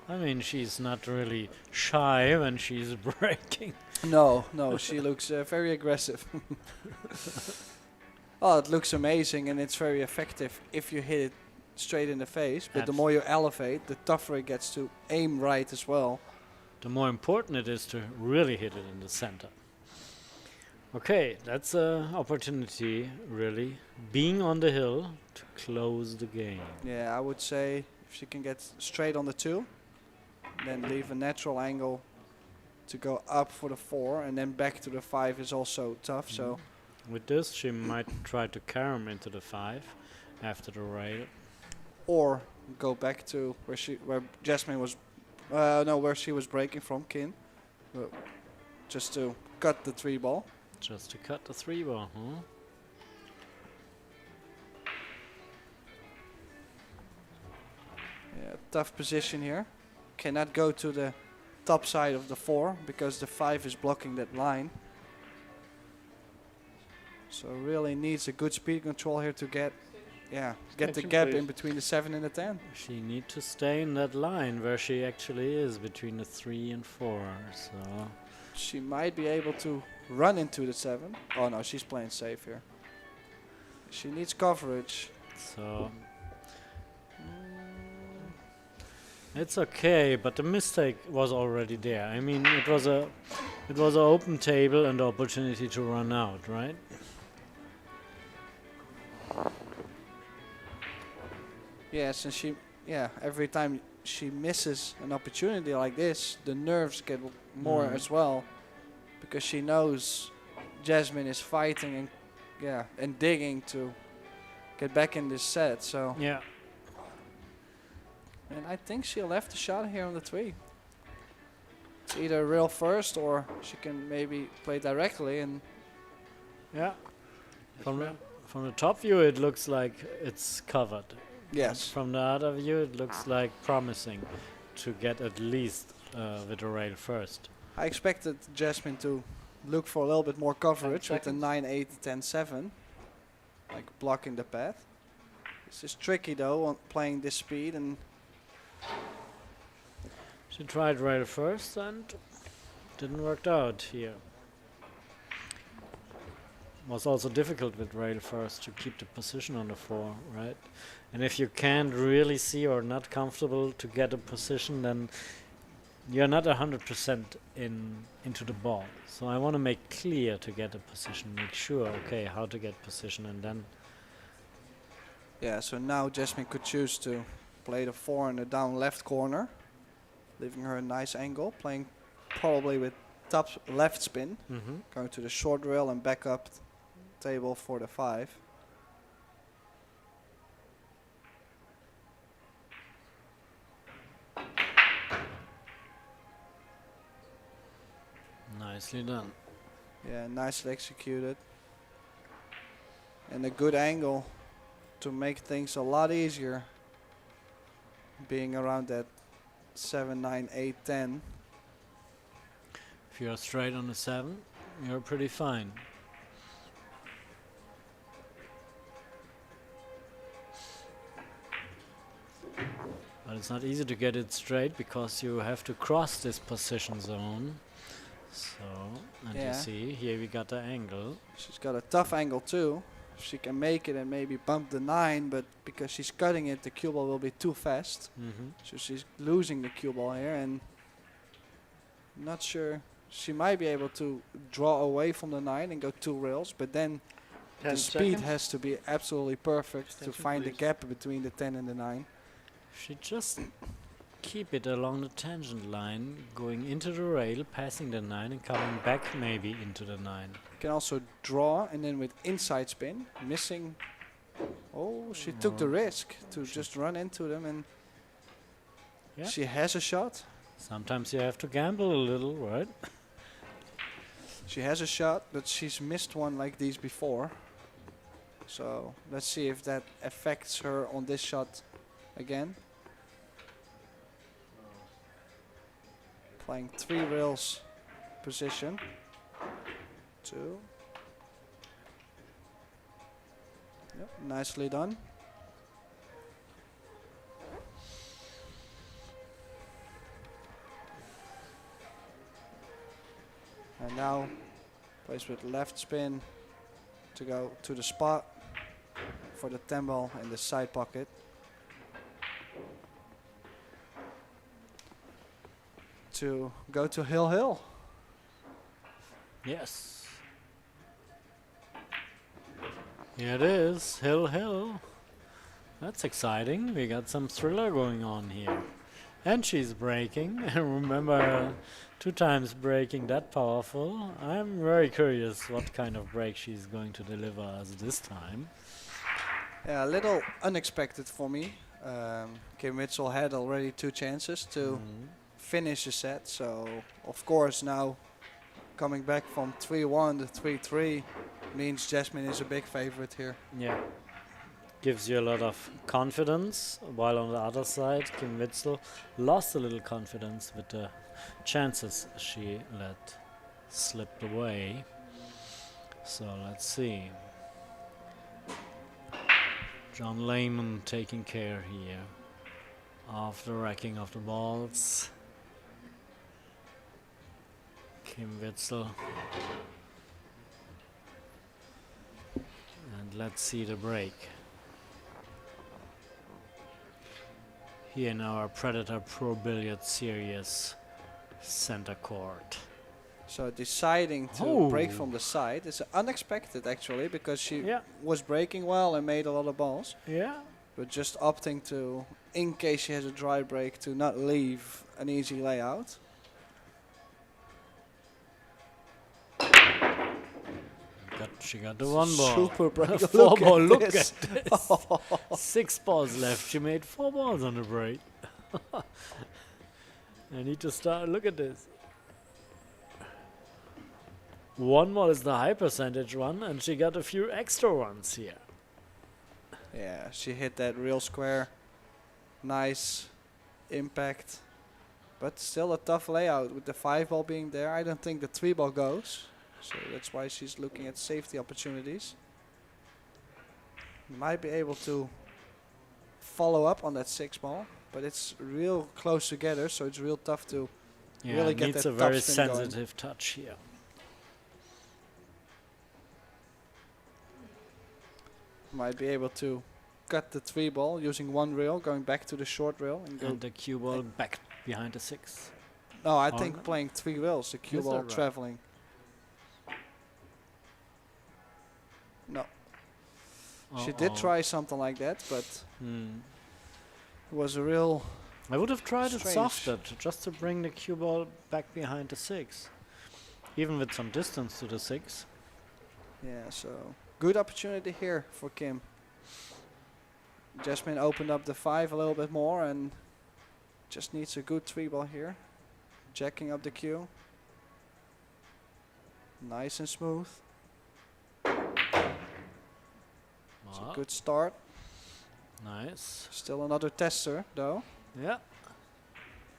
Speaker 2: I mean, she's not really shy when she's breaking.
Speaker 1: No, she looks very aggressive. Oh, it looks amazing, and it's very effective if you hit it straight in the face. But the more you elevate, the tougher it gets to aim right as well.
Speaker 2: The more important it is to really hit it in the center. Okay, that's an opportunity, really. Being on the hill to close the game.
Speaker 1: Yeah, I would say if she can get straight on the 2, then leave a natural angle to go up for the 4, and then back to the 5 is also tough. So
Speaker 2: with this, she might try to carry him into the 5 after the rail.
Speaker 1: Or go back to where Jasmin was, where she was breaking from, Kin, just to cut the 3 ball.
Speaker 2: Just to cut the 3 ball, huh?
Speaker 1: Yeah, tough position here. Cannot go to the top side of the 4 because the 5 is blocking that line. So really needs a good speed control here to get the gap in between the 7 and the 10.
Speaker 2: She needs to stay in that line where she actually is between the 3 and 4. So
Speaker 1: she might be able to run into the 7. Oh no, she's playing safe here. She needs coverage.
Speaker 2: So it's okay, but the mistake was already there. I mean, it was an open table and the opportunity to run out, right?
Speaker 1: Yes, and every time she misses an opportunity like this, the nerves get more as well, because she knows Jasmin is fighting and digging to get back in this set. So
Speaker 2: yeah,
Speaker 1: and I think she left the shot here on the 3. It's either real first or she can maybe play directly and
Speaker 2: yeah. From the top view, it looks like it's covered.
Speaker 1: yes.
Speaker 2: From the other view, it looks like promising to get at least with the rail first.
Speaker 1: I expected Jasmin to look for a little bit more coverage with the 9-8, 10-7, like blocking the path. This is tricky though, on playing this speed, and
Speaker 2: She tried rail first and didn't work out here. Was also difficult with rail first to keep the position on the 4, right? And if you can't really see or not comfortable to get a position, then you're not 100% into the ball. So I want to make clear to get a position, make sure, okay, how to get position, and then
Speaker 1: yeah, so now Jasmin could choose to play the 4 in the down left corner, leaving her a nice angle, playing probably with top left spin, going to the short rail and back up table for the 5.
Speaker 2: nicely done.
Speaker 1: Yeah, nicely executed. And a good angle to make things a lot easier, being around that 7, 9, 8, 10.
Speaker 2: If you're straight on the 7, you're pretty fine. But it's not easy to get it straight because you have to cross this position zone. So, and you see, here we got the angle.
Speaker 1: She's got a tough angle too. If she can make it and maybe bump the 9, but because she's cutting it, the cue ball will be too fast. So she's losing the cue ball here, and not sure. She might be able to draw away from the 9 and go 2 rails, but then the speed has to be absolutely perfect to find the gap between the 10 and the 9.
Speaker 2: She just keep it along the tangent line, going into the rail, passing the 9 and coming back maybe into the 9.
Speaker 1: Can also draw and then with inside spin, missing. Oh, she took the risk to just run into them, and
Speaker 2: Yeah.
Speaker 1: She has a shot.
Speaker 2: Sometimes you have to gamble a little, right?
Speaker 1: She has a shot, but she's missed one like these before. So let's see if that affects her on this shot again. Playing 3 rails position. 2. Yep, nicely done. And now plays with left spin to go to the spot for the 10 ball in the side pocket. To go to Hill Hill.
Speaker 2: Yes. Here it is, Hill Hill. That's exciting. We got some thriller going on here. And she's breaking. Remember, 2 times breaking that powerful. I'm very curious what kind of break she's going to deliver us this time.
Speaker 1: Yeah, a little unexpected for me. Kim Witzel had already 2 chances to finish the set, so of course now coming back from 3-1 to 3-3 means Jasmin is a big favorite here.
Speaker 2: Yeah. Gives you a lot of confidence, while on the other side, Kim Witzel lost a little confidence with the chances she let slip away. So let's see. John Lehman taking care here of the racking of the balls. Kim Witzel. And let's see the break. Here in our Predator Pro Billiard Series center court.
Speaker 1: So deciding to break from the side is unexpected actually, because she was breaking well and made a lot of balls.
Speaker 2: Yeah.
Speaker 1: But just opting to, in case she has a dry break, to not leave an easy layout.
Speaker 2: She got the 1 ball.
Speaker 1: Super break.
Speaker 2: 4 ball. Look at
Speaker 1: this.
Speaker 2: this. 6 balls left. She made 4 balls on the break. I need to start. Look at this. 1 ball is the high percentage one, and she got a few extra ones here.
Speaker 1: Yeah, she hit that real square. Nice impact. But still a tough layout with the 5 ball being there. I don't think the 3 ball goes. So that's why she's looking at safety opportunities. Might be able to follow up on that 6 ball, but it's real close together, so it's real tough to really get
Speaker 2: needs
Speaker 1: that
Speaker 2: a very
Speaker 1: top spin going.
Speaker 2: sensitive touch here.
Speaker 1: Might be able to cut the 3 ball using 1 rail, going back to the short rail.
Speaker 2: And the cue ball back behind the 6.
Speaker 1: No, I think playing 3 rails, the cue
Speaker 2: Is
Speaker 1: ball
Speaker 2: that right?
Speaker 1: traveling. No. She did try something like that, but it was a real...
Speaker 2: I would have tried it
Speaker 1: strange.
Speaker 2: softer, just to bring the cue ball back behind the 6. Even with some distance to the 6.
Speaker 1: Yeah, so good opportunity here for Kim. Jasmin opened up the 5 a little bit more and just needs a good 3 ball here. Jacking up the cue. Nice and smooth. It's a good start.
Speaker 2: Nice.
Speaker 1: Still another tester though.
Speaker 2: Yeah.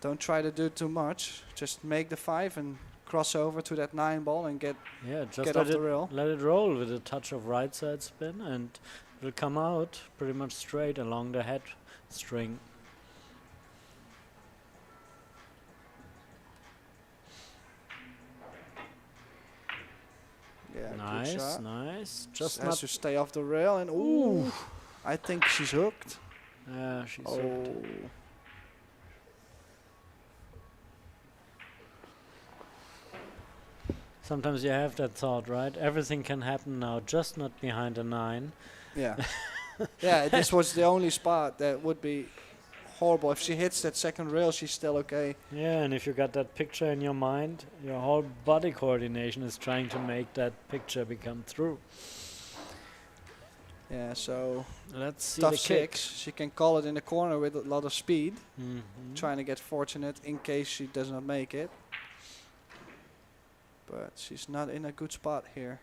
Speaker 1: Don't try to do too much. Just make the 5 and cross over to that 9 ball and get
Speaker 2: just
Speaker 1: off the rail.
Speaker 2: Let it roll with a touch of right side spin, and it'll come out pretty much straight along the head string.
Speaker 1: Yeah, good
Speaker 2: Nice,
Speaker 1: shot.
Speaker 2: nice.
Speaker 1: Just
Speaker 2: Just
Speaker 1: has
Speaker 2: not.
Speaker 1: to stay off the rail and ooh, I think she's hooked.
Speaker 2: Yeah, she's
Speaker 1: Oh,
Speaker 2: hooked. Sometimes you have that thought, right? Everything can happen now, just not behind a 9.
Speaker 1: yeah. Yeah, this was the only spot that would be horrible. If she hits that second rail, she's still okay.
Speaker 2: Yeah, and if you got that picture in your mind, your whole body coordination is trying to make that picture become true.
Speaker 1: Yeah, so
Speaker 2: Let's see
Speaker 1: tough
Speaker 2: the kick.
Speaker 1: 6. She can call it in the corner with a lot of speed,
Speaker 2: Mhm.
Speaker 1: trying to get fortunate in case she does not make it. But she's not in a good spot here.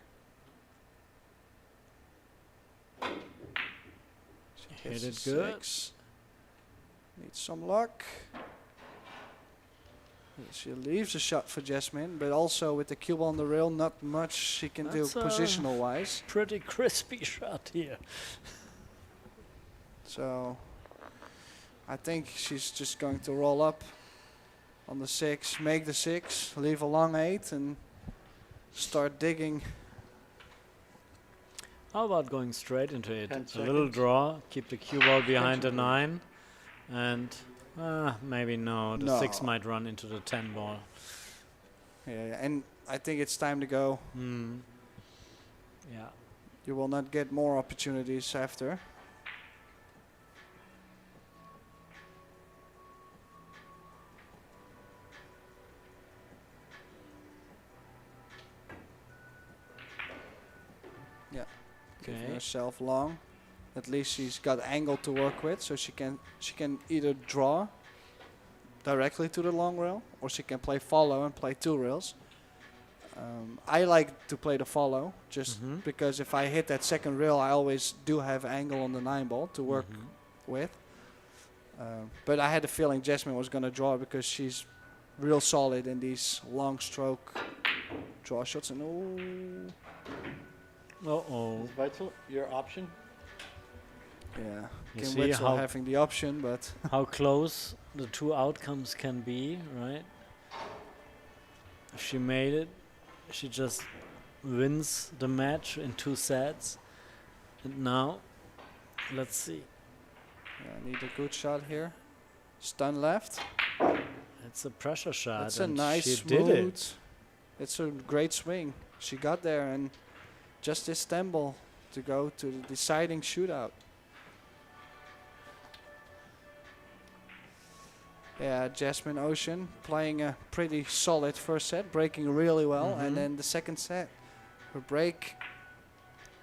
Speaker 1: She
Speaker 2: Hit
Speaker 1: hits
Speaker 2: it
Speaker 1: a
Speaker 2: good.
Speaker 1: 6. Needs some luck. She leaves a shot for Jasmin, but also with the cue ball on the rail, not much she can do
Speaker 2: That's a
Speaker 1: positional wise.
Speaker 2: Pretty crispy shot here.
Speaker 1: So I think she's just going to roll up on the 6, make the 6, leave a long 8, and start digging.
Speaker 2: How about going straight into it?
Speaker 3: 10
Speaker 2: A little
Speaker 3: seconds.
Speaker 2: draw, keep the cue ball behind the
Speaker 3: seconds.
Speaker 2: 9, and maybe no, the 6 might run into the 10 ball.
Speaker 1: Yeah, and I think it's time to go.
Speaker 2: Yeah.
Speaker 1: You will not get more opportunities after. Yeah, giving
Speaker 2: Okay.
Speaker 1: herself long. At least she's got angle to work with, so she can either draw directly to the long rail, or she can play follow and play 2 rails. I like to play the follow, just because if I hit that second rail, I always do have angle on the 9 ball to work with. But I had a feeling Jasmin was going to draw because she's real solid in these long stroke draw shots. And
Speaker 2: Uh-oh.
Speaker 3: Ms. Witzel, your option.
Speaker 1: yeah,
Speaker 2: You
Speaker 1: Kim
Speaker 2: see
Speaker 1: Witzel
Speaker 2: how
Speaker 1: having the option, but
Speaker 2: how close the 2 outcomes can be, right? If she made it, she just wins the match in 2 sets. And now, let's see.
Speaker 1: yeah, need a good shot here. Stun left.
Speaker 2: It's a pressure shot.
Speaker 1: It's a
Speaker 2: and
Speaker 1: nice,
Speaker 2: she
Speaker 1: smooth.
Speaker 2: did it.
Speaker 1: It's a great swing. She got there, and just this stumble to go to the deciding shootout. Yeah, Jasmin Ouschan playing a pretty solid first set, breaking really well, and then the second set, her break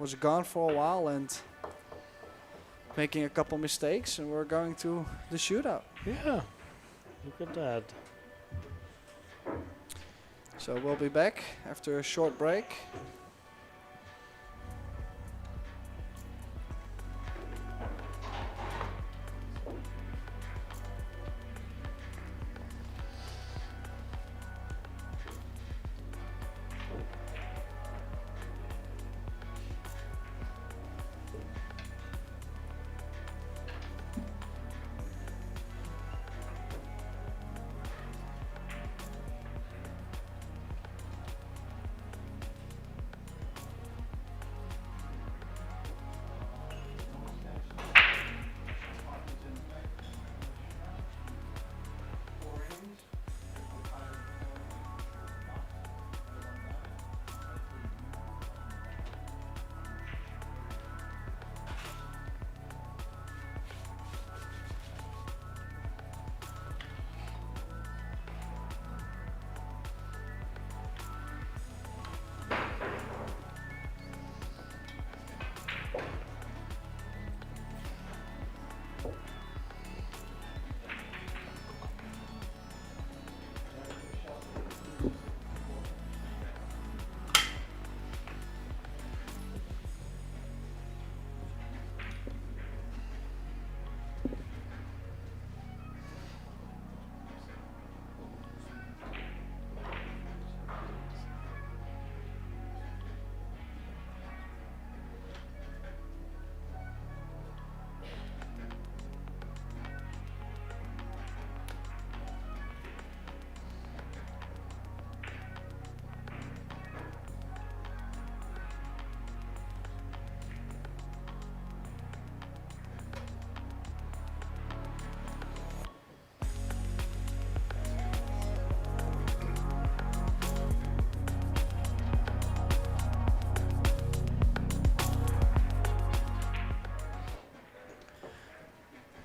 Speaker 1: was gone for a while and making a couple mistakes, and we're going to the shootout.
Speaker 2: Yeah. Look at that.
Speaker 1: So we'll be back after a short break.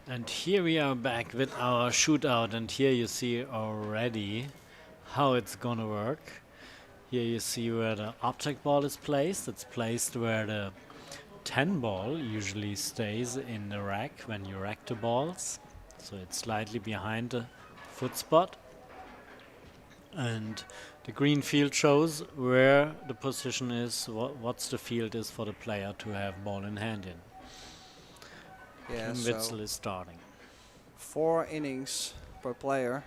Speaker 2: And here we are back with our shootout, and here you see already how it's gonna work. Here you see where the object ball is placed. It's placed where the 10 ball usually stays in the rack when you rack the balls, so it's slightly behind the foot spot. And the green field shows where the position is, what's the field is for the player to have ball in hand in.
Speaker 1: Yeah,
Speaker 2: Kim
Speaker 1: so
Speaker 2: Witzel is starting.
Speaker 1: 4 innings per player.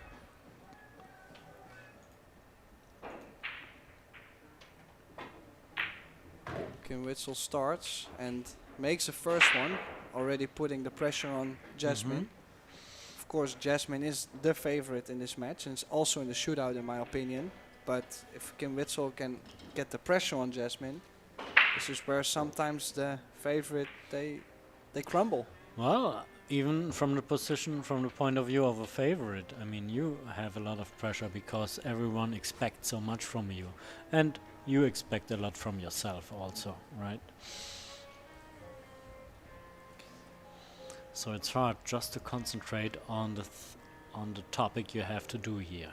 Speaker 1: Kim Witzel starts and makes the first one, already putting the pressure on Jasmin. Of course, Jasmin is the favorite in this match and is also in the shootout in my opinion. But if Kim Witzel can get the pressure on Jasmin, this is where sometimes the favorite, they crumble.
Speaker 2: Well, even from the position, from the point of view of a favorite, I mean, you have a lot of pressure because everyone expects so much from you. And you expect a lot from yourself also, right? So it's hard just to concentrate on the topic you have to do here.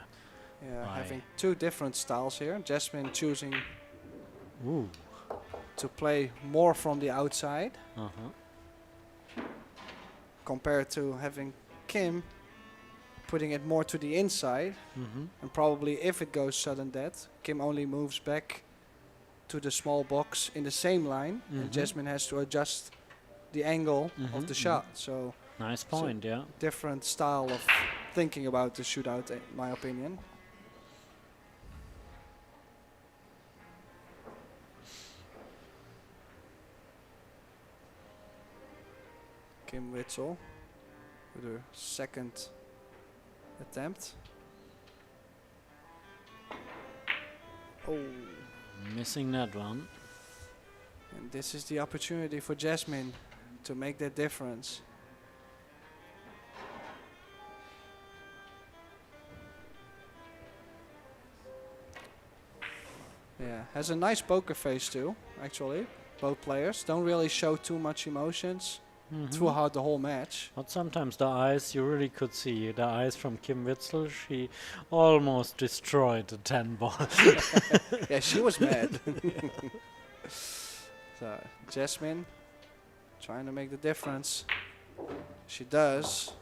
Speaker 1: Yeah,
Speaker 2: Right.
Speaker 1: having 2 different styles here. Jasmin choosing
Speaker 2: Ooh.
Speaker 1: to play more from the outside compared to having Kim putting it more to the inside. And probably if it goes sudden death, Kim only moves back to the small box in the same line and Jasmin has to adjust the angle of the shot. So
Speaker 2: Nice point, yeah.
Speaker 1: different style of thinking about the shootout in my opinion. Kim Witzel with her second attempt. Oh,
Speaker 2: Missing that one.
Speaker 1: and this is the opportunity for Jasmin to make that difference. Yeah, has a nice poker face too, actually. Both players don't really show too much emotions throughout the whole match.
Speaker 2: But sometimes the eyes, you really could see the eyes from Kim Witzel. She almost destroyed the 10 ball.
Speaker 1: Yeah, she was mad. So Jasmin trying to make the difference. She does.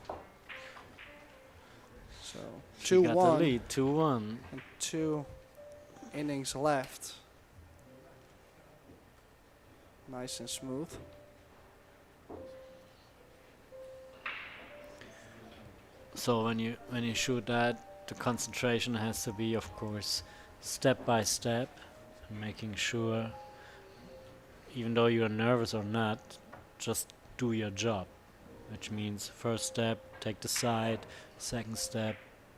Speaker 1: So
Speaker 2: She got the
Speaker 1: 2-1
Speaker 2: lead, 2-1.
Speaker 1: and 2 innings left. Nice and smooth.
Speaker 2: So when you shoot that, the concentration has to be, of course, step by step, and making sure, even though you're nervous or not, just do your job. Which means first step, take the side. Second step,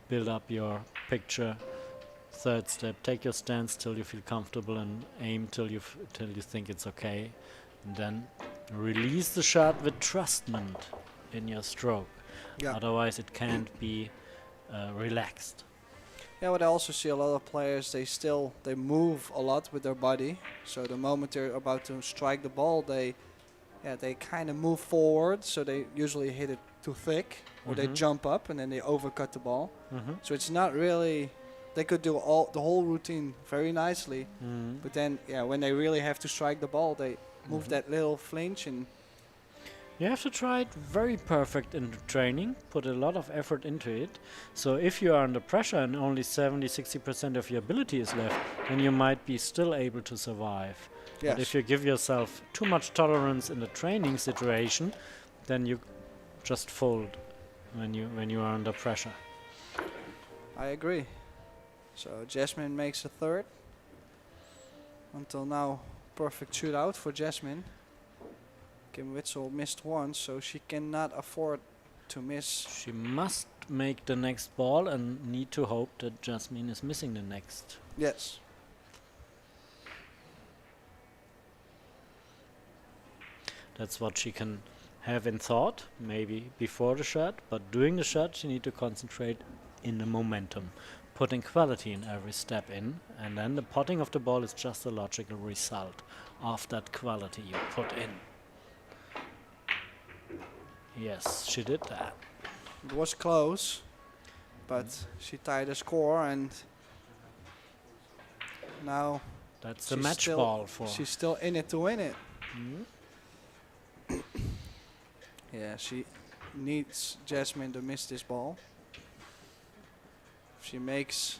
Speaker 2: build up your picture. Third step, take your stance till you feel comfortable and aim till you think it's okay. And then release the shot with trustment in your stroke.
Speaker 1: Yeah.
Speaker 2: Otherwise it can't be relaxed.
Speaker 1: Yeah, but I also see a lot of players, they move a lot with their body. So the moment they're about to strike the ball, they kind of move forward. So they usually hit it too thick, or they jump up and then they overcut the ball. So it's not really. They could do the whole routine very nicely, but then when they really have to strike the ball, they move that little flinch and.
Speaker 2: You have to try it very perfect in the training, put a lot of effort into it. So if you are under pressure and only 70-60% of your ability is left, then you might be still able to survive.
Speaker 1: Yes.
Speaker 2: But if you give yourself too much tolerance in the training situation, then you just fold when you are under pressure.
Speaker 1: I agree. So Jasmin makes a third. Until now, perfect shootout for Jasmin. Kim Witzel missed one, so she cannot afford to miss.
Speaker 2: She must make the next ball and need to hope that Jasmin is missing the next.
Speaker 1: Yes.
Speaker 2: That's what she can have in thought, maybe before the shot, but during the shot she need to concentrate in the momentum, putting quality in every step in, and then the potting of the ball is just a logical result of that quality you put in. Yes, she did that.
Speaker 1: It was close, but she tied the score, and now
Speaker 2: That's the
Speaker 1: she's
Speaker 2: match
Speaker 1: still-
Speaker 2: ball for.
Speaker 1: she's still in it to win it. Yeah, she needs Jasmin to miss this ball. If she makes,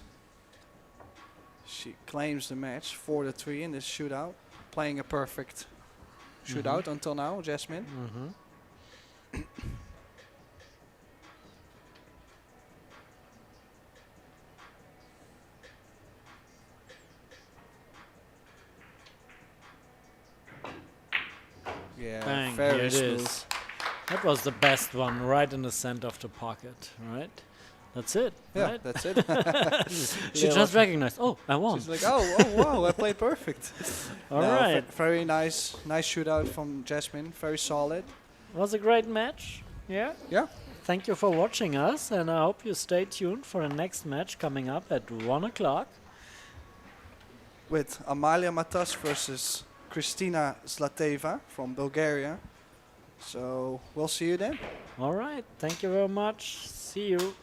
Speaker 1: she claims the match 4-3 in this shootout, playing a perfect shootout until now, Jasmin. Yeah,
Speaker 2: Bang,
Speaker 1: very
Speaker 2: here it
Speaker 1: smooth.
Speaker 2: is. That was the best one, right in the center of the pocket, right? That's it,
Speaker 1: Yeah,
Speaker 2: right?
Speaker 1: that's it.
Speaker 2: She
Speaker 1: Yeah,
Speaker 2: just
Speaker 1: well,
Speaker 2: recognized, oh, I won.
Speaker 1: she's like, oh, wow, I played perfect.
Speaker 2: All
Speaker 1: No,
Speaker 2: right.
Speaker 1: very nice shootout from Jasmin. Very solid.
Speaker 2: Was a great match. Yeah.
Speaker 1: Yeah.
Speaker 2: Thank you for watching us, and I hope you stay tuned for the next match coming up at 1 o'clock.
Speaker 1: With Amalia Matas versus Kristina Zlateva from Bulgaria. So we'll see you then.
Speaker 2: All right. Thank you very much. See you.